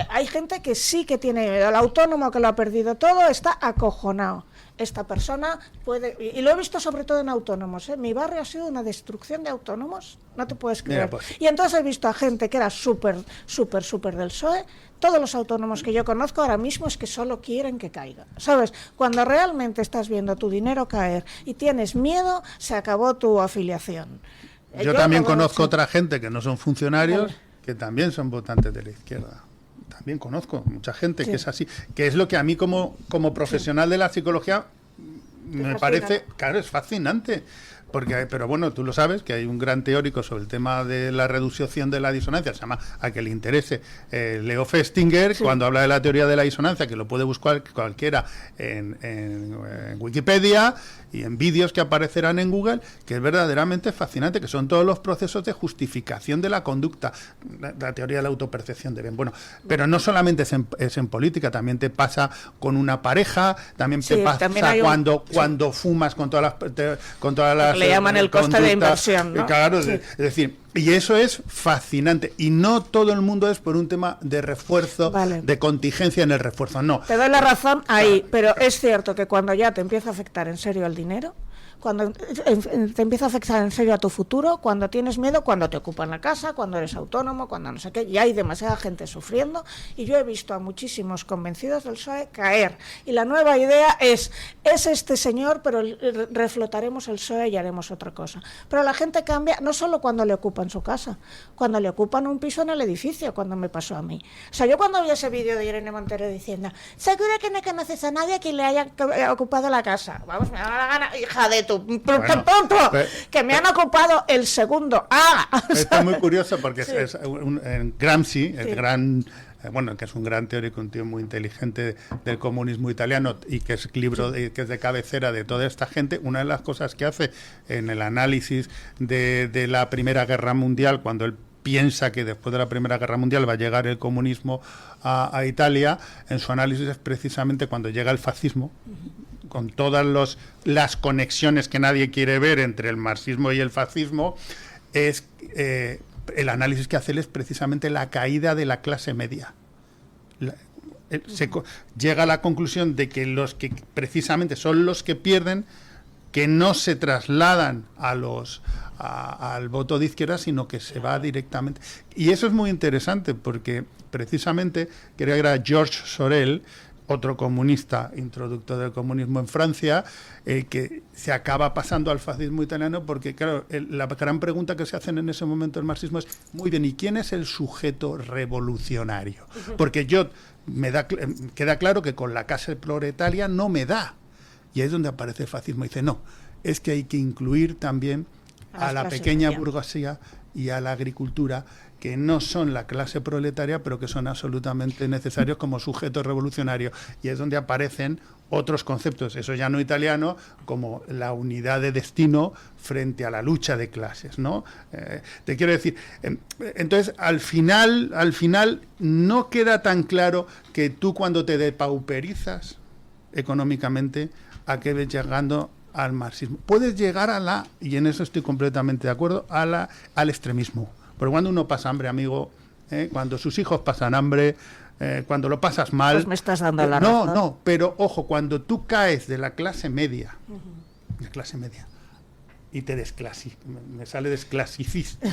[SPEAKER 3] Hay gente que sí que tiene miedo. El autónomo que lo ha perdido todo está acojonado. Esta persona puede, y lo he visto sobre todo en autónomos, mi barrio ha sido una destrucción de autónomos, no te puedes creer.
[SPEAKER 4] Mira, pues.
[SPEAKER 3] Y entonces he visto a gente que era súper del PSOE. Todos los autónomos que yo conozco ahora mismo es que solo quieren que caiga, ¿sabes? Cuando realmente estás viendo tu dinero caer y tienes miedo, se acabó tu afiliación.
[SPEAKER 4] Yo también conozco otra gente que no son funcionarios, que también son votantes de la izquierda. También conozco mucha gente que es así, que es lo que a mí como profesional de la psicología me parece, claro, es fascinante. Pero bueno, tú lo sabes, que hay un gran teórico sobre el tema de la reducción de la disonancia, se llama A que le interese, Leo Festinger, cuando habla de la teoría de la disonancia, que lo puede buscar cualquiera en Wikipedia y en vídeos que aparecerán en Google, que es verdaderamente fascinante, que son todos los procesos de justificación de la conducta, la teoría de la autopercepción de bien. Bueno, pero no solamente es en política, también te pasa con una pareja, también te pasa cuando fumas con todas las
[SPEAKER 3] le llaman el coste de inversión, ¿no?
[SPEAKER 4] Claro, sí. Es decir, y eso es fascinante. Y no todo el mundo es por un tema de refuerzo, de contingencia en el refuerzo, no.
[SPEAKER 3] Te doy la razón ahí, pero es cierto que cuando ya te empieza a afectar en serio el dinero, cuando te empieza a afectar en serio a tu futuro, cuando tienes miedo, cuando te ocupan la casa, cuando eres autónomo, cuando no sé qué, y hay demasiada gente sufriendo, y yo he visto a muchísimos convencidos del PSOE caer, y la nueva idea es este señor, pero reflotaremos el PSOE y haremos otra cosa. Pero la gente cambia no solo cuando le ocupan su casa, cuando le ocupan un piso en el edificio, cuando me pasó a mí. O sea, yo cuando vi ese vídeo de Irene Montero diciendo, seguro que no conoces a nadie que le haya ocupado la casa, vamos, me da la gana, hija de que me han ocupado el segundo.
[SPEAKER 4] Esto es muy curioso porque es Gramsci, el gran, que es un gran teórico, un tío muy inteligente del comunismo italiano y que es libro que es de cabecera de toda esta gente. Una de las cosas que hace en el análisis de la Primera Guerra Mundial, cuando él piensa que después de la Primera Guerra Mundial va a llegar el comunismo a Italia, en su análisis es precisamente cuando llega el fascismo, con todas las conexiones que nadie quiere ver entre el marxismo y el fascismo, es el análisis que hace él es precisamente la caída de la clase media. Llega a la conclusión de que los que precisamente son los que pierden, que no se trasladan al voto de izquierda, sino que se va directamente. Y eso es muy interesante porque precisamente, creo que era Georges Sorel, otro comunista, introductor del comunismo en Francia, que se acaba pasando al fascismo italiano, porque claro, la gran pregunta que se hacen en ese momento el marxismo es, muy bien, ¿y quién es el sujeto revolucionario? Porque queda claro que con la clase proletaria no me da. Y ahí es donde aparece el fascismo. Y dice, no, es que hay que incluir también a la pequeña burguesía y a la agricultura, que no son la clase proletaria, pero que son absolutamente necesarios como sujetos revolucionarios. Y es donde aparecen otros conceptos, eso ya no italiano, como la unidad de destino frente a la lucha de clases, ¿no? Te quiero decir, entonces al final no queda tan claro que tú cuando te depauperizas económicamente, a qué ves llegando al marxismo. Puedes llegar y en eso estoy completamente de acuerdo, al extremismo. Pero cuando uno pasa hambre, amigo, cuando sus hijos pasan hambre, cuando lo pasas mal...
[SPEAKER 3] Pues me estás dando la razón.
[SPEAKER 4] No, pero ojo, cuando tú caes de la clase media, y te me sale desclasicista,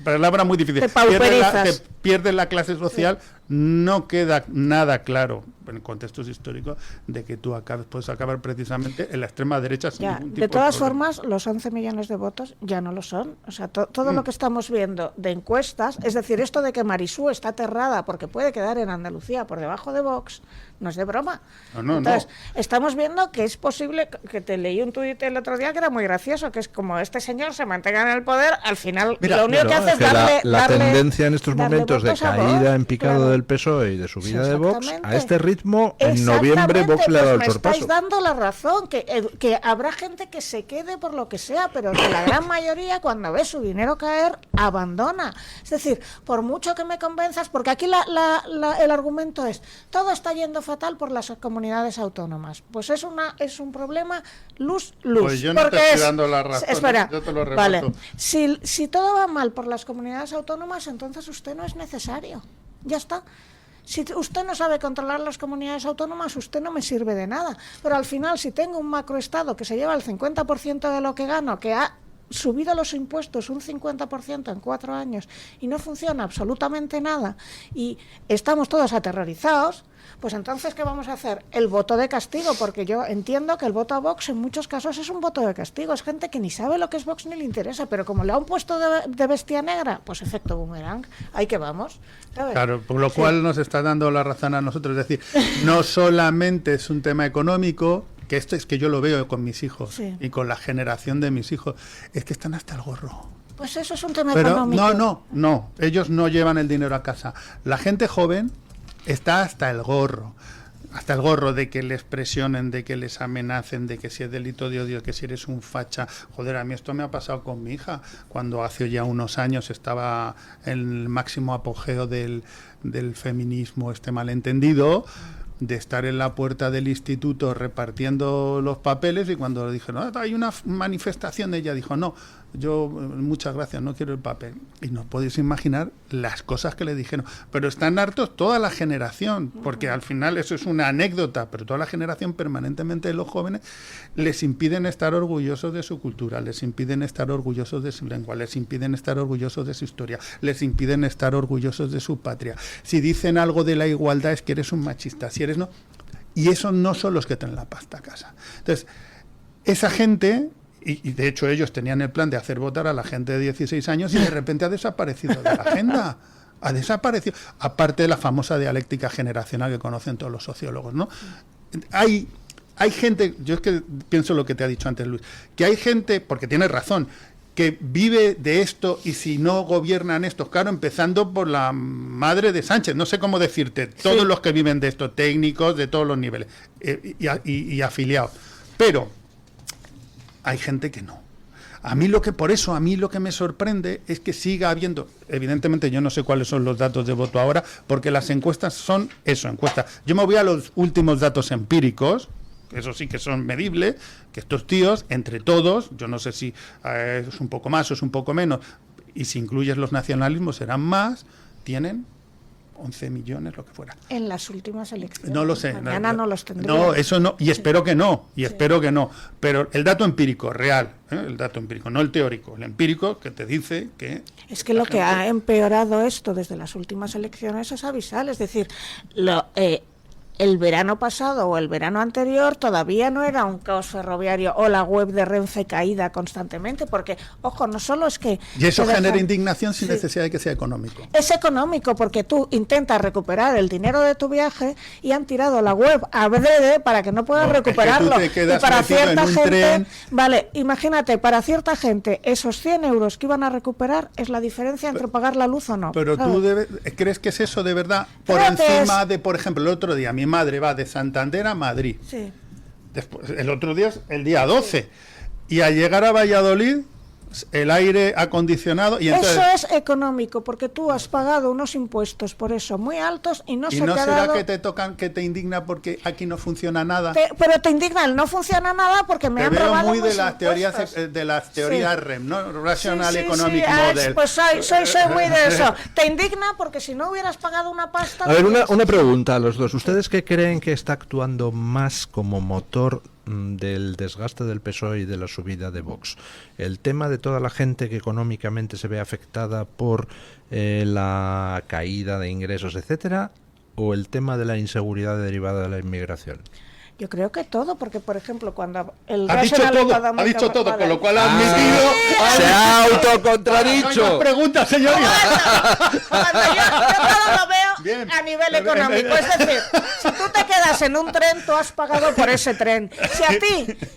[SPEAKER 4] palabra muy difícil,
[SPEAKER 3] te pauperizas.
[SPEAKER 4] pierdes la clase social, no queda nada claro en contextos históricos de que tú puedes acabar precisamente en la extrema derecha sin
[SPEAKER 3] Ya,
[SPEAKER 4] ningún tipo
[SPEAKER 3] de todas
[SPEAKER 4] problema.
[SPEAKER 3] formas, los 11 millones de votos ya no lo son. O sea, todo lo que estamos viendo de encuestas, es decir, esto de que Marisú está aterrada porque puede quedar en Andalucía por debajo de Vox, no es de broma.
[SPEAKER 4] No,
[SPEAKER 3] Entonces, estamos viendo que es posible, que te leí un tuit el otro día que era muy gracioso, que es como este señor se mantenga en el poder, al final
[SPEAKER 4] Mira,
[SPEAKER 3] lo único que hace es darle...
[SPEAKER 2] la
[SPEAKER 3] darle-
[SPEAKER 2] tendencia en estos
[SPEAKER 3] darle
[SPEAKER 2] momentos de
[SPEAKER 3] votos a
[SPEAKER 2] caída
[SPEAKER 3] Vox,
[SPEAKER 2] en picado
[SPEAKER 3] claro.
[SPEAKER 2] del PSOE y de subida
[SPEAKER 3] Sí,
[SPEAKER 2] de Vox,
[SPEAKER 3] exactamente.
[SPEAKER 2] a este ritmo, en noviembre Vox le ha dado el
[SPEAKER 3] me
[SPEAKER 2] sorpaso.
[SPEAKER 3] estáis dando la razón, que habrá gente que se quede por lo que sea, pero que la gran mayoría cuando ve su dinero caer, abandona. Es decir, por mucho que me convenzas, porque aquí el argumento es, todo está yendo fatal por las comunidades autónomas. Pues es un problema luz.
[SPEAKER 4] Pues yo no
[SPEAKER 3] porque
[SPEAKER 4] te estoy dando la razón,
[SPEAKER 3] Espera,
[SPEAKER 4] yo te lo rebato.
[SPEAKER 3] vale. Si todo va mal por las comunidades autónomas, entonces usted no es necesario. Ya está. Si usted no sabe controlar las comunidades autónomas, usted no me sirve de nada. Pero al final, si tengo un macroestado que se lleva el 50% de lo que gano, que ha subido los impuestos un 50% en 4 años y no funciona absolutamente nada y estamos todos aterrorizados, pues entonces, ¿qué vamos a hacer? El voto de castigo, porque yo entiendo que el voto a Vox en muchos casos es un voto de castigo. Es gente que ni sabe lo que es Vox ni le interesa, pero como le han puesto de bestia negra, pues efecto boomerang, ahí que vamos. ¿Sabes?
[SPEAKER 4] Claro, por lo cual nos está dando la razón a nosotros. Es decir, no solamente es un tema económico, que esto es que yo lo veo con mis hijos y con la generación de mis hijos, es que están hasta el gorro.
[SPEAKER 3] Pues eso es un tema
[SPEAKER 4] Pero
[SPEAKER 3] económico.
[SPEAKER 4] no, ellos no llevan el dinero a casa. La gente joven está hasta el gorro de que les presionen, de que les amenacen, de que si es delito de odio, que si eres un facha. Joder, a mí esto me ha pasado con mi hija, cuando hace ya unos años estaba en el máximo apogeo del feminismo, este malentendido, de estar en la puerta del instituto repartiendo los papeles, y cuando le dije, no, hay una manifestación, ella dijo, no, yo muchas gracias, no quiero el papel. Y no podéis imaginar las cosas que le dijeron. Pero están hartos toda la generación, porque al final eso es una anécdota, pero toda la generación permanentemente de los jóvenes les impiden estar orgullosos de su cultura, les impiden estar orgullosos de su lengua, les impiden estar orgullosos de su historia, les impiden estar orgullosos de su patria. Si dicen algo de la igualdad es que eres un machista, si eres no. Y esos no son los que traen la pasta a casa. Entonces, esa gente... Y de hecho ellos tenían el plan de hacer votar a la gente de 16 años y de repente ha desaparecido de la agenda. Ha desaparecido. Aparte de la famosa dialéctica generacional que conocen todos los sociólogos, ¿no? Hay gente, yo es que pienso lo que te ha dicho antes Luis, que hay gente, porque tienes razón, que vive de esto y si no gobiernan estos, claro, empezando por la madre de Sánchez, no sé cómo decirte, todos los que viven de esto, técnicos de todos los niveles y afiliados. Pero hay gente que no. A mí lo que me sorprende es que siga habiendo, evidentemente yo no sé cuáles son los datos de voto ahora, porque las encuestas son eso, encuestas. Yo me voy a los últimos datos empíricos, eso sí que son medibles, que estos tíos, entre todos, yo no sé si es un poco más o es un poco menos, y si incluyes los nacionalismos serán más, tienen 11 millones, lo que fuera.
[SPEAKER 3] En las últimas elecciones.
[SPEAKER 4] No lo sé.
[SPEAKER 3] Mañana no los tendré.
[SPEAKER 4] No, eso no, y espero que no,
[SPEAKER 3] Sí.
[SPEAKER 4] espero que no. Pero el dato empírico, real, el dato empírico, no el teórico, el empírico que te dice que...
[SPEAKER 3] Es que lo que ha empeorado esto desde las últimas elecciones es abisal. Es decir, el verano pasado o el verano anterior todavía no era un caos ferroviario o la web de Renfe caída constantemente, porque, ojo, no solo es que...
[SPEAKER 4] Y eso
[SPEAKER 3] te
[SPEAKER 4] genera
[SPEAKER 3] dejan-
[SPEAKER 4] indignación sin
[SPEAKER 3] Sí.
[SPEAKER 4] necesidad de que sea económico.
[SPEAKER 3] Es económico porque tú intentas recuperar el dinero de tu viaje y han tirado la web a adrede para que no puedas
[SPEAKER 4] No, es que
[SPEAKER 3] recuperarlo.
[SPEAKER 4] tú te quedas
[SPEAKER 3] Y para
[SPEAKER 4] metido en
[SPEAKER 3] cierta
[SPEAKER 4] un
[SPEAKER 3] gente,
[SPEAKER 4] tren.
[SPEAKER 3] vale, imagínate, para cierta gente esos 100 euros que iban a recuperar es la diferencia entre pagar la luz o no.
[SPEAKER 4] Pero
[SPEAKER 3] ¿sabes?
[SPEAKER 4] tú crees que es eso de verdad, por
[SPEAKER 3] Creo que
[SPEAKER 4] encima de, por ejemplo, el otro día mi madre va de Santander a Madrid.
[SPEAKER 3] Sí.
[SPEAKER 4] Después, el otro día es el día 12. Y al llegar a Valladolid, el aire acondicionado. Y entonces,
[SPEAKER 3] Eso es económico, porque tú has pagado unos impuestos por eso muy altos y no
[SPEAKER 4] ¿y
[SPEAKER 3] se
[SPEAKER 4] no
[SPEAKER 3] te ha
[SPEAKER 4] será
[SPEAKER 3] dado...
[SPEAKER 4] que te tocan, que te indigna porque aquí no funciona nada?
[SPEAKER 3] Pero te indigna el no funciona nada porque me
[SPEAKER 4] Te
[SPEAKER 3] han
[SPEAKER 4] veo
[SPEAKER 3] robado
[SPEAKER 4] muy de
[SPEAKER 3] mis
[SPEAKER 4] las teorías
[SPEAKER 3] impuestos.
[SPEAKER 4] de las teorías REM, ¿no? Rational Economic
[SPEAKER 3] ah,
[SPEAKER 4] Model.
[SPEAKER 3] pues soy muy de eso. Te indigna porque si no hubieras pagado una pasta...
[SPEAKER 2] A ver,
[SPEAKER 3] dirías,
[SPEAKER 2] una pregunta a los dos. ¿Ustedes qué creen que está actuando más como motor del desgaste del PSOE y de la subida de Vox? ¿El tema de toda la gente que económicamente se ve afectada por la caída de ingresos, etcétera? o el tema de la inseguridad derivada de la inmigración?
[SPEAKER 3] Yo creo que todo, porque por ejemplo cuando el
[SPEAKER 4] Ha dicho todo, con lo cual ha admitido...
[SPEAKER 2] Se ha autocontradicho.
[SPEAKER 4] No hay más preguntas, señoría.
[SPEAKER 3] Cuando yo todo lo veo
[SPEAKER 4] Bien.
[SPEAKER 3] a nivel económico, es decir, si tú te quedas en un tren, tú has pagado por ese tren.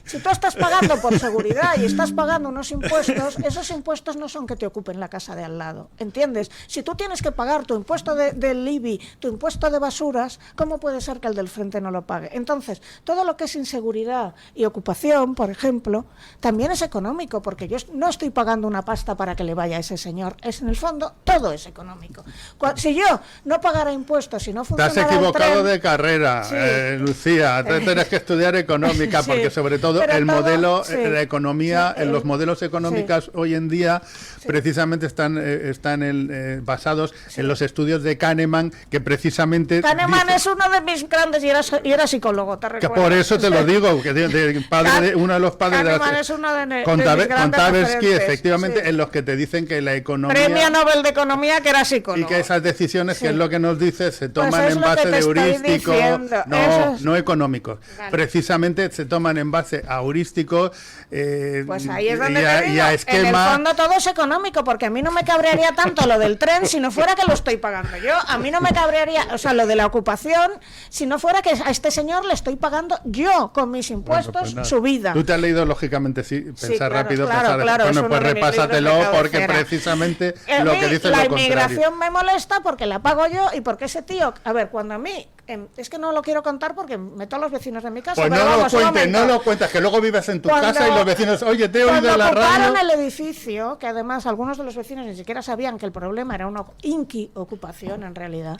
[SPEAKER 3] Si tú estás pagando por seguridad y estás pagando unos impuestos, esos impuestos no son que te ocupen la casa de al lado, ¿entiendes? Si tú tienes que pagar tu impuesto del IBI, tu impuesto de basuras, ¿cómo puede ser que el del frente no lo pague? Entonces, todo lo que es inseguridad y ocupación, por ejemplo, también es económico, porque yo no estoy pagando una pasta para que le vaya a ese señor. Es, en el fondo, todo es económico. Si yo no pagara impuestos y no funcionara
[SPEAKER 4] Te has equivocado
[SPEAKER 3] el tren,
[SPEAKER 4] de carrera,
[SPEAKER 3] sí.
[SPEAKER 4] Lucía. Tienes que estudiar económica,
[SPEAKER 3] Sí,
[SPEAKER 4] porque sobre todo
[SPEAKER 3] pero
[SPEAKER 4] el
[SPEAKER 3] todo,
[SPEAKER 4] modelo,
[SPEAKER 3] sí.
[SPEAKER 4] la economía,
[SPEAKER 3] Sí,
[SPEAKER 4] los modelos económicos hoy en día precisamente están basados en los estudios de Kahneman, que precisamente...
[SPEAKER 3] Kahneman es uno de mis grandes, y era psicólogo, te
[SPEAKER 4] Que
[SPEAKER 3] recuerdo.
[SPEAKER 4] por eso te lo digo, que uno de los padres
[SPEAKER 3] Kahneman
[SPEAKER 4] de
[SPEAKER 3] es uno de mis
[SPEAKER 4] con
[SPEAKER 3] grandes
[SPEAKER 4] Tversky,
[SPEAKER 3] referentes,
[SPEAKER 4] efectivamente,
[SPEAKER 3] sí.
[SPEAKER 4] en los que te dicen que la economía...
[SPEAKER 3] Premio Nobel de Economía, que era psicólogo.
[SPEAKER 4] Y que esas decisiones, que es lo que nos dice, se toman
[SPEAKER 3] es
[SPEAKER 4] en
[SPEAKER 3] lo que
[SPEAKER 4] base
[SPEAKER 3] te
[SPEAKER 4] de
[SPEAKER 3] estoy
[SPEAKER 4] heurísticos,
[SPEAKER 3] diciendo, eso es-
[SPEAKER 4] no económicos.
[SPEAKER 3] Vale.
[SPEAKER 4] Precisamente se toman en base a heurísticos
[SPEAKER 3] Pues ahí es donde
[SPEAKER 4] y
[SPEAKER 3] te
[SPEAKER 4] a
[SPEAKER 3] digo, en el
[SPEAKER 4] esquemas.
[SPEAKER 3] fondo todo es económico, porque a mí no me cabrearía tanto lo del tren si no fuera que lo estoy pagando yo. A mí no me cabrearía, o sea, lo de la ocupación, si no fuera que a este señor le estoy pagando yo con mis impuestos
[SPEAKER 4] Pues nada.
[SPEAKER 3] su vida.
[SPEAKER 4] Tú te has leído, lógicamente, pensar
[SPEAKER 3] claro,
[SPEAKER 4] rápido,
[SPEAKER 3] claro,
[SPEAKER 4] pensar...
[SPEAKER 3] claro, es
[SPEAKER 4] bueno,
[SPEAKER 3] uno
[SPEAKER 4] pues
[SPEAKER 3] de mis libros de
[SPEAKER 4] repásatelo, porque
[SPEAKER 3] cabecera.
[SPEAKER 4] precisamente
[SPEAKER 3] A
[SPEAKER 4] lo
[SPEAKER 3] mí
[SPEAKER 4] que dice es
[SPEAKER 3] la
[SPEAKER 4] lo contrario.
[SPEAKER 3] inmigración me molesta porque la pago yo y porque ese tío, a ver, cuando a mí, es que no lo quiero contar porque meto a los vecinos de mi casa.
[SPEAKER 4] Pues
[SPEAKER 3] pero
[SPEAKER 4] no
[SPEAKER 3] vamos,
[SPEAKER 4] lo
[SPEAKER 3] un
[SPEAKER 4] cuentes,
[SPEAKER 3] momento.
[SPEAKER 4] no lo cuentas, que luego vives en tu
[SPEAKER 3] Cuando-
[SPEAKER 4] casa y los vecinos, oye, te he oído
[SPEAKER 3] Cuando
[SPEAKER 4] en la
[SPEAKER 3] ocuparon
[SPEAKER 4] radio...
[SPEAKER 3] el edificio, que además algunos de los vecinos ni siquiera sabían que el problema era una ocupación en realidad,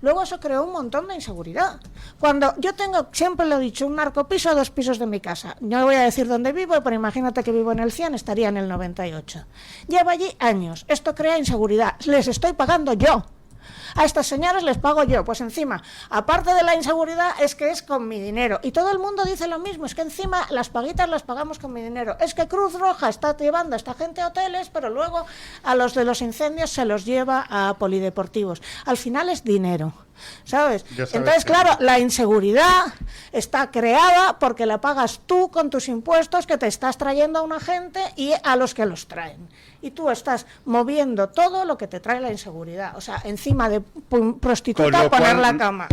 [SPEAKER 3] luego eso creó un montón de inseguridad. Cuando yo tengo, siempre lo he dicho, un narcopiso a 2 pisos de mi casa, no voy a decir dónde vivo, pero imagínate que vivo en el 100, estaría en el 98. Llevo allí años, esto crea inseguridad, les estoy pagando yo. A estas señoras les pago yo, pues encima, aparte de la inseguridad, es que es con mi dinero. Y todo el mundo dice lo mismo, es que encima las paguitas las pagamos con mi dinero. Es que Cruz Roja está llevando a esta gente a hoteles, pero luego a los de los incendios se los lleva a polideportivos. Al final es dinero, ¿sabes?
[SPEAKER 4] Ya sabes
[SPEAKER 3] Entonces,
[SPEAKER 4] que-
[SPEAKER 3] claro, la inseguridad está creada porque la pagas tú con tus impuestos que te estás trayendo a una gente y a los que los traen. Y tú estás moviendo todo lo que te trae la inseguridad. O sea, encima de prostituta poner la cama.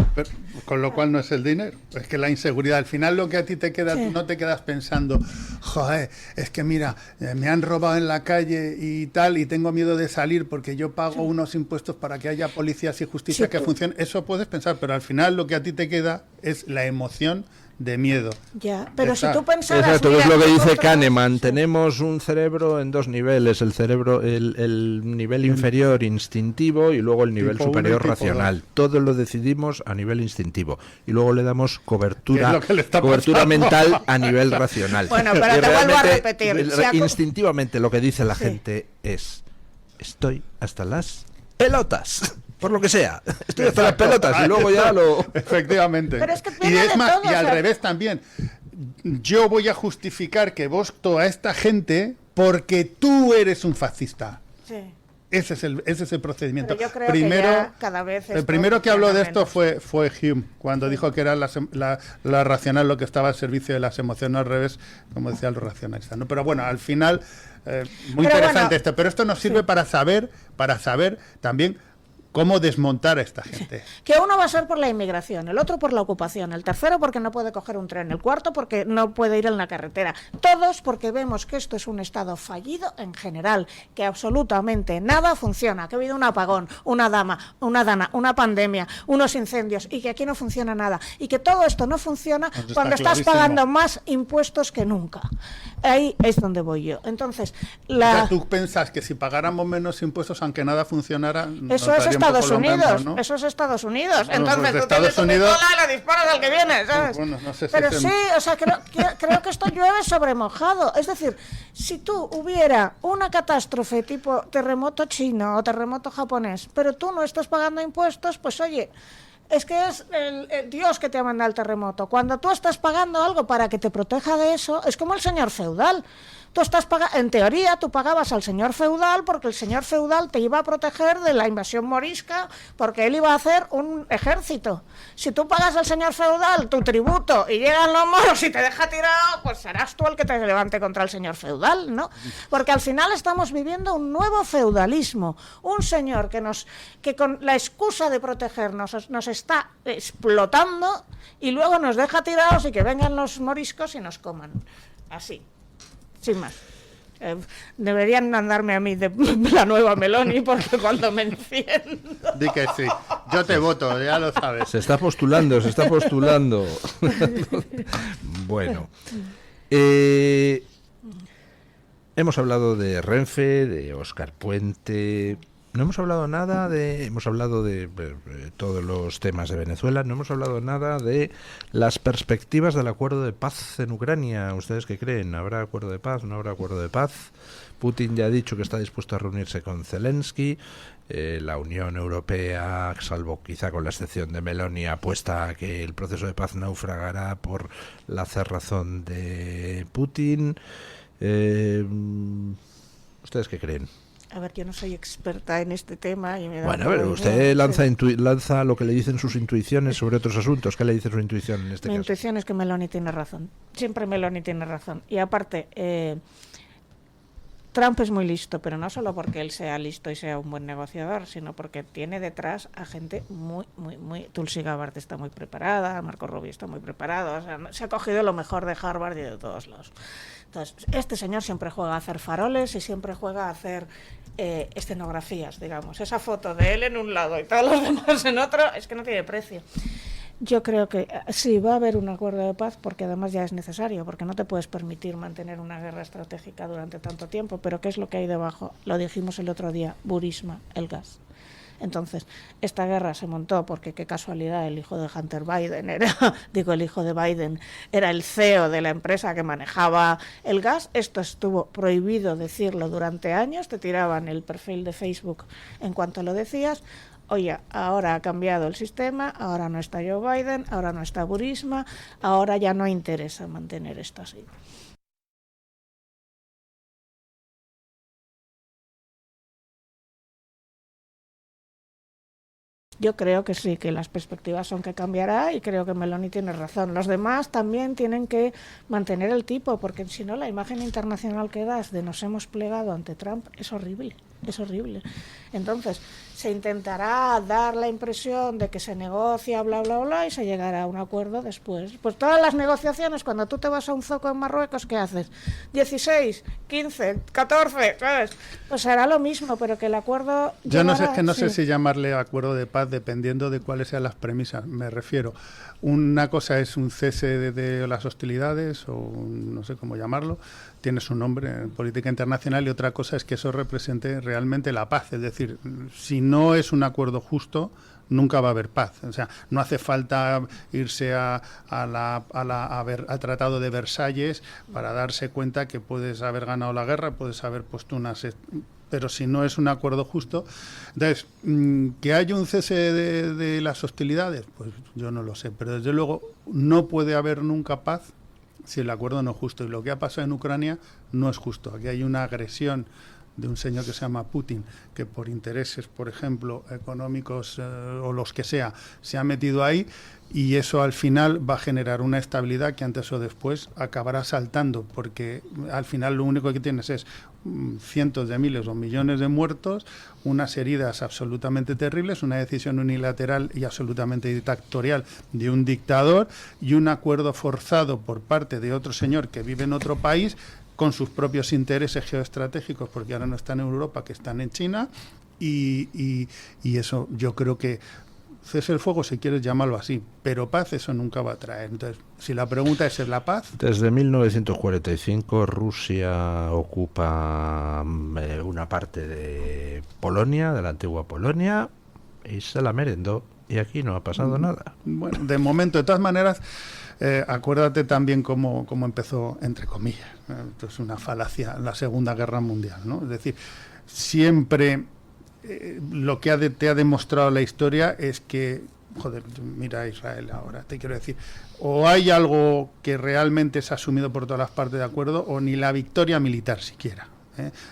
[SPEAKER 4] Con lo cual no es el dinero, es que la inseguridad, al final lo que a ti te queda,
[SPEAKER 3] Sí.
[SPEAKER 4] no te quedas pensando, joder, es que mira, me han robado en la calle y tal, y tengo miedo de salir porque yo pago unos impuestos para que haya policías y justicia
[SPEAKER 3] Sí,
[SPEAKER 4] que
[SPEAKER 3] tú-
[SPEAKER 4] funcione. Eso puedes pensar, pero al final lo que a ti te queda es la emoción de miedo.
[SPEAKER 3] Ya, pero si
[SPEAKER 4] Está.
[SPEAKER 3] tú pensaras...
[SPEAKER 2] Exacto,
[SPEAKER 3] mira,
[SPEAKER 2] es lo que dice
[SPEAKER 3] nosotros-
[SPEAKER 2] Kahneman. Tenemos un cerebro en 2 niveles, el cerebro, el nivel inferior instintivo y luego el nivel
[SPEAKER 4] Tipo uno y
[SPEAKER 2] superior
[SPEAKER 4] tipo
[SPEAKER 2] racional.
[SPEAKER 4] dos.
[SPEAKER 2] Todo lo decidimos a nivel instintivo y luego le damos
[SPEAKER 4] ¿Qué es
[SPEAKER 2] cobertura
[SPEAKER 4] lo que le está
[SPEAKER 2] cobertura
[SPEAKER 4] pasando?
[SPEAKER 2] mental a nivel racional.
[SPEAKER 3] Bueno, pero
[SPEAKER 2] Y
[SPEAKER 3] te vuelvo a
[SPEAKER 2] realmente,
[SPEAKER 3] repetir, si acu-
[SPEAKER 2] instintivamente lo que dice la
[SPEAKER 3] Sí.
[SPEAKER 2] gente es: estoy hasta las pelotas. Por lo que sea, estoy hasta las
[SPEAKER 4] Exacto.
[SPEAKER 2] pelotas y luego ya lo...
[SPEAKER 4] Efectivamente.
[SPEAKER 3] Pero es que
[SPEAKER 4] y
[SPEAKER 3] viene de
[SPEAKER 4] es más,
[SPEAKER 3] todo,
[SPEAKER 4] y
[SPEAKER 3] o
[SPEAKER 4] al
[SPEAKER 3] sea-
[SPEAKER 4] revés también. Yo voy a justificar que voto a esta gente porque tú eres un fascista.
[SPEAKER 3] Sí.
[SPEAKER 4] Ese es el procedimiento.
[SPEAKER 3] Pero yo creo que ya cada vez
[SPEAKER 4] el
[SPEAKER 3] esto
[SPEAKER 4] primero que habló de
[SPEAKER 3] funciona
[SPEAKER 4] esto fue Hume, cuando dijo que era la racional lo que estaba al servicio de las emociones, no al revés, como decía el racionalista, ¿no? Pero bueno, al final, muy
[SPEAKER 3] Pero
[SPEAKER 4] interesante
[SPEAKER 3] bueno,
[SPEAKER 4] esto. Pero esto nos sirve
[SPEAKER 3] sí.
[SPEAKER 4] para saber también cómo desmontar a esta gente.
[SPEAKER 3] Que uno va a ser por la inmigración, el otro por la ocupación, el tercero porque no puede coger un tren, el cuarto porque no puede ir en la carretera. Todos porque vemos que esto es un estado fallido en general, que absolutamente nada funciona, que ha habido un apagón, una dana, una pandemia, unos incendios y que aquí no funciona nada. Y que todo esto no funciona
[SPEAKER 4] Pues está
[SPEAKER 3] cuando estás
[SPEAKER 4] clarísimo.
[SPEAKER 3] pagando más impuestos que nunca. Ahí es donde voy yo. Entonces,
[SPEAKER 4] O sea, tú pensás que si pagáramos menos impuestos, aunque nada funcionara, nos
[SPEAKER 3] eso es
[SPEAKER 4] daría un
[SPEAKER 3] Estados
[SPEAKER 4] poco lo mismo,
[SPEAKER 3] Unidos,
[SPEAKER 4] ¿no?
[SPEAKER 3] eso es Estados Unidos.
[SPEAKER 4] Bueno,
[SPEAKER 3] Entonces
[SPEAKER 4] pues
[SPEAKER 3] tú
[SPEAKER 4] Estados
[SPEAKER 3] tienes tu
[SPEAKER 4] Unidos-
[SPEAKER 3] pistola y le disparas al que viene, ¿sabes?
[SPEAKER 4] Bueno, no sé si
[SPEAKER 3] Pero
[SPEAKER 4] es
[SPEAKER 3] sí, o sea, creo que esto llueve sobre mojado. Es decir, si tú hubiera una catástrofe tipo terremoto chino o terremoto japonés, pero tú no estás pagando impuestos, pues oye, es que es el Dios que te manda el terremoto. Cuando tú estás pagando algo para que te proteja de eso, es como el señor feudal. Tú estás en teoría, tú pagabas al señor feudal porque el señor feudal te iba a proteger de la invasión morisca, porque él iba a hacer un ejército. Si tú pagas al señor feudal tu tributo y llegan los moros y te deja tirado, pues serás tú el que te levante contra el señor feudal, ¿no? Porque al final estamos viviendo un nuevo feudalismo, un señor que con la excusa de protegernos nos está explotando y luego nos deja tirados y que vengan los moriscos y nos coman. Así. Sin más. Deberían mandarme a mí de la nueva Meloni, porque cuando me enciendo...
[SPEAKER 4] Di que sí. Yo te voto, ya lo sabes.
[SPEAKER 2] Se está postulando. Bueno. Hemos hablado de Renfe, de Óscar Puente... No hemos hablado nada hemos hablado de todos los temas de Venezuela, no hemos hablado nada de las perspectivas del acuerdo de paz en Ucrania. ¿Ustedes qué creen? ¿Habrá acuerdo de paz? ¿No habrá acuerdo de paz? Putin ya ha dicho que está dispuesto a reunirse con Zelensky. La Unión Europea, salvo quizá con la excepción de Meloni, apuesta a que el proceso de paz naufragará por la cerrazón de Putin. ¿Ustedes qué creen?
[SPEAKER 3] A ver, yo no soy experta en este tema. Y me da
[SPEAKER 2] bueno, pero usted lanza lo que le dicen sus intuiciones sobre otros asuntos. ¿Qué le dice su intuición en este caso?
[SPEAKER 3] Mi intuición es que Meloni tiene razón. Siempre Meloni tiene razón. Y aparte, Trump es muy listo, pero no solo porque él sea listo y sea un buen negociador, sino porque tiene detrás a gente muy... Tulsi Gabbard está muy preparada, Marco Rubio está muy preparado, o sea, se ha cogido lo mejor de Harvard y de todos lados. Entonces, este señor siempre juega a hacer faroles y siempre juega a hacer escenografías, digamos. Esa foto de él en un lado y todos los demás en otro, es que no tiene precio. Yo creo que sí va a haber un acuerdo de paz, porque además ya es necesario, porque no te puedes permitir mantener una guerra estratégica durante tanto tiempo. Pero ¿qué es lo que hay debajo? Lo dijimos el otro día, Burisma, el gas. Entonces, esta guerra se montó porque, qué casualidad, el hijo de Hunter Biden el hijo de Biden era el CEO de la empresa que manejaba el gas. Esto estuvo prohibido decirlo durante años, te tiraban el perfil de Facebook en cuanto lo decías. Oye, ahora ha cambiado el sistema, ahora no está Joe Biden, ahora no está Burisma, ahora ya no interesa mantener esto así. Yo creo que sí, que las perspectivas son que cambiará, y creo que Meloni tiene razón. Los demás también tienen que mantener el tipo, porque si no, la imagen internacional que das de nos hemos plegado ante Trump es horrible. Es horrible. Entonces, se intentará dar la impresión de que se negocia, bla, bla, bla, y se llegará a un acuerdo después. Pues todas las negociaciones, cuando tú te vas a un zoco en Marruecos, ¿qué haces? 16, 15, 14, ¿sabes? Pues será lo mismo, pero que el acuerdo...
[SPEAKER 4] Yo no sé,
[SPEAKER 3] llegará,
[SPEAKER 4] sé si llamarle acuerdo de paz dependiendo de cuáles sean las premisas. Me refiero, una cosa es un cese de las hostilidades, o no sé cómo llamarlo, tiene su nombre en política internacional, y otra cosa es que eso represente realmente la paz. Es decir, si no es un acuerdo justo, nunca va a haber paz. O sea, no hace falta irse al Tratado de Versalles para darse cuenta que puedes haber ganado la guerra, puedes haber puesto unas... Pero si no es un acuerdo justo... Entonces, ¿que haya un cese de las hostilidades? Pues yo no lo sé. Pero desde luego no puede haber nunca paz si el acuerdo no es justo. Y lo que ha pasado en Ucrania no es justo. Aquí hay una agresión de un señor que se llama Putin, que por intereses, por ejemplo, económicos o los que sea, se ha metido ahí, y eso al final va a generar una estabilidad que antes o después acabará saltando, porque al final lo único que tienes es cientos de miles o millones de muertos, unas heridas absolutamente terribles, una decisión unilateral y absolutamente dictatorial de un dictador, y un acuerdo forzado por parte de otro señor que vive en otro país con sus propios intereses geoestratégicos, porque ahora no están en Europa, que están en China, y eso yo creo que cese el fuego, si quieres llamarlo así, pero paz eso nunca va a traer. Entonces, si la pregunta es la paz...
[SPEAKER 2] Desde 1945 Rusia ocupa una parte de Polonia, de la antigua Polonia, y se la merendó, y aquí no ha pasado nada.
[SPEAKER 4] Bueno, de momento, de todas maneras... acuérdate también cómo empezó, entre comillas, esto es una falacia, la Segunda Guerra Mundial, ¿no? Es decir, siempre lo que te ha demostrado la historia es que joder, mira a Israel ahora, te quiero decir, o hay algo que realmente es asumido por todas las partes de acuerdo, o ni la victoria militar siquiera.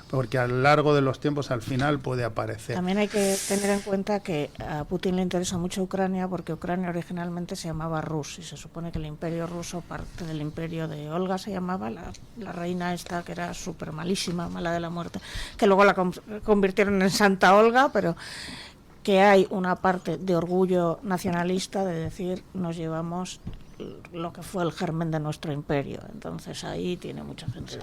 [SPEAKER 4] Porque a lo largo de los tiempos al final puede aparecer.
[SPEAKER 3] También hay que tener en cuenta que a Putin le interesa mucho Ucrania, porque Ucrania originalmente se llamaba Rus y se supone que el imperio ruso, parte del imperio de Olga se llamaba, la reina esta que era súper malísima, mala de la muerte, que luego la convirtieron en Santa Olga, pero que hay una parte de orgullo nacionalista de decir nos llevamos lo que fue el germen de nuestro imperio. Entonces ahí tiene mucha gente.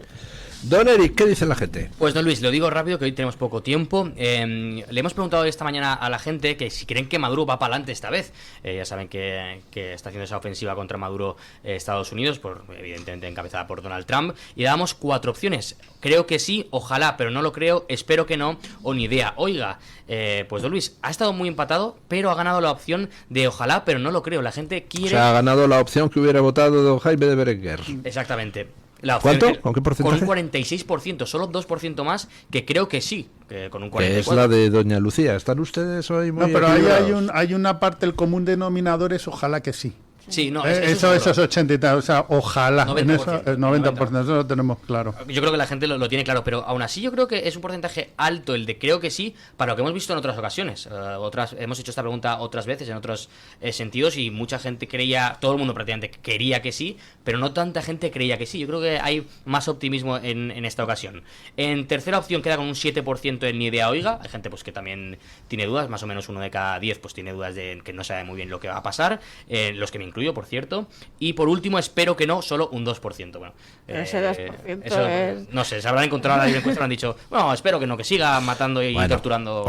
[SPEAKER 2] Don Eric, ¿qué dice la gente?
[SPEAKER 13] Pues don Luis, lo digo rápido que hoy tenemos poco tiempo. Le hemos preguntado esta mañana a la gente que si creen que Maduro va para adelante esta vez. Ya saben que está haciendo esa ofensiva contra Maduro Estados Unidos, evidentemente encabezada por Donald Trump, y dábamos 4 opciones. Creo que sí, ojalá, pero no lo creo, espero que no, o ni idea. Oiga, pues don Luis, ha estado muy empatado, pero ha ganado la opción de ojalá, pero no lo creo. La gente quiere...
[SPEAKER 2] O sea, ha ganado la opción que hubiera votado don Jaime de Berenguer.
[SPEAKER 13] Exactamente. La opción
[SPEAKER 2] ¿Cuánto? ¿Con qué porcentaje?
[SPEAKER 13] Con un 46%, solo 2% más, que creo que sí, que con un 44%.
[SPEAKER 2] Que es la de doña Lucía. ¿Están ustedes hoy muy
[SPEAKER 4] No, pero ahí
[SPEAKER 2] equilibrados?
[SPEAKER 4] hay una parte, el común denominador es ojalá que sí.
[SPEAKER 13] Sí, no,
[SPEAKER 4] eso es 80 y tal, o sea, ojalá,
[SPEAKER 13] 90%,
[SPEAKER 4] en eso, 90%, eso lo tenemos claro.
[SPEAKER 13] Yo creo que la gente lo tiene claro, pero aún así yo creo que es un porcentaje alto el de creo que sí, para lo que hemos visto en otras ocasiones. Hemos hecho esta pregunta otras veces en otros sentidos y mucha gente creía, todo el mundo prácticamente quería que sí, pero no tanta gente creía que sí. Yo creo que hay más optimismo en esta ocasión. En tercera opción queda con un 7% en ni idea oiga. Hay gente pues que también tiene dudas, más o menos 1 de cada 10 pues tiene dudas de que no sabe muy bien lo que va a pasar, los que me incluyo, por cierto. Y por último, espero que no, solo un 2%. Bueno,
[SPEAKER 3] ese 2%
[SPEAKER 13] eso,
[SPEAKER 3] es...
[SPEAKER 13] no sé, se habrán encontrado la encuesta y han dicho, bueno, espero que no, que siga matando y torturando.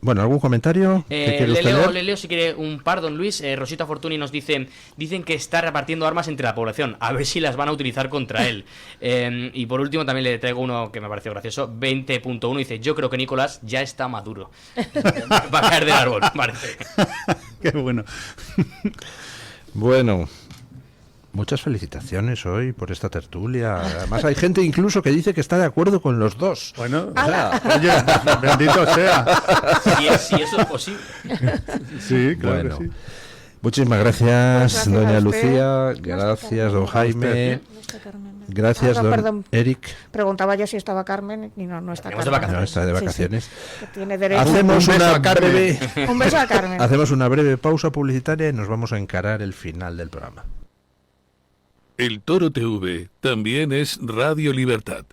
[SPEAKER 2] Bueno, ¿algún comentario?
[SPEAKER 13] Le leo si quiere un par, don Luis. Rosita Fortuny nos dicen que está repartiendo armas entre la población, a ver si las van a utilizar contra él. Y por último también le traigo uno que me pareció gracioso, 20.1, dice, yo creo que Nicolás ya está maduro. Va a caer del árbol, parece.
[SPEAKER 4] Qué bueno.
[SPEAKER 2] Bueno, muchas felicitaciones hoy por esta tertulia. Además hay gente incluso que dice que está de acuerdo con los dos.
[SPEAKER 4] Bueno, o sea, oye, bendito sea.
[SPEAKER 13] Si eso es posible.
[SPEAKER 4] Sí, claro
[SPEAKER 2] bueno,
[SPEAKER 4] que sí.
[SPEAKER 2] Muchísimas gracias, doña Lucía. Gracias, don Jaime. Gracias, don Eric.
[SPEAKER 3] Preguntaba yo si estaba Carmen y no está Carmen.
[SPEAKER 2] No, está de vacaciones.
[SPEAKER 3] Sí, sí. Que tiene derecho.
[SPEAKER 2] Hacemos
[SPEAKER 3] un beso a Carmen.
[SPEAKER 2] Hacemos una breve pausa publicitaria y nos vamos a encarar el final del programa.
[SPEAKER 1] El Toro TV también es Radio Libertad.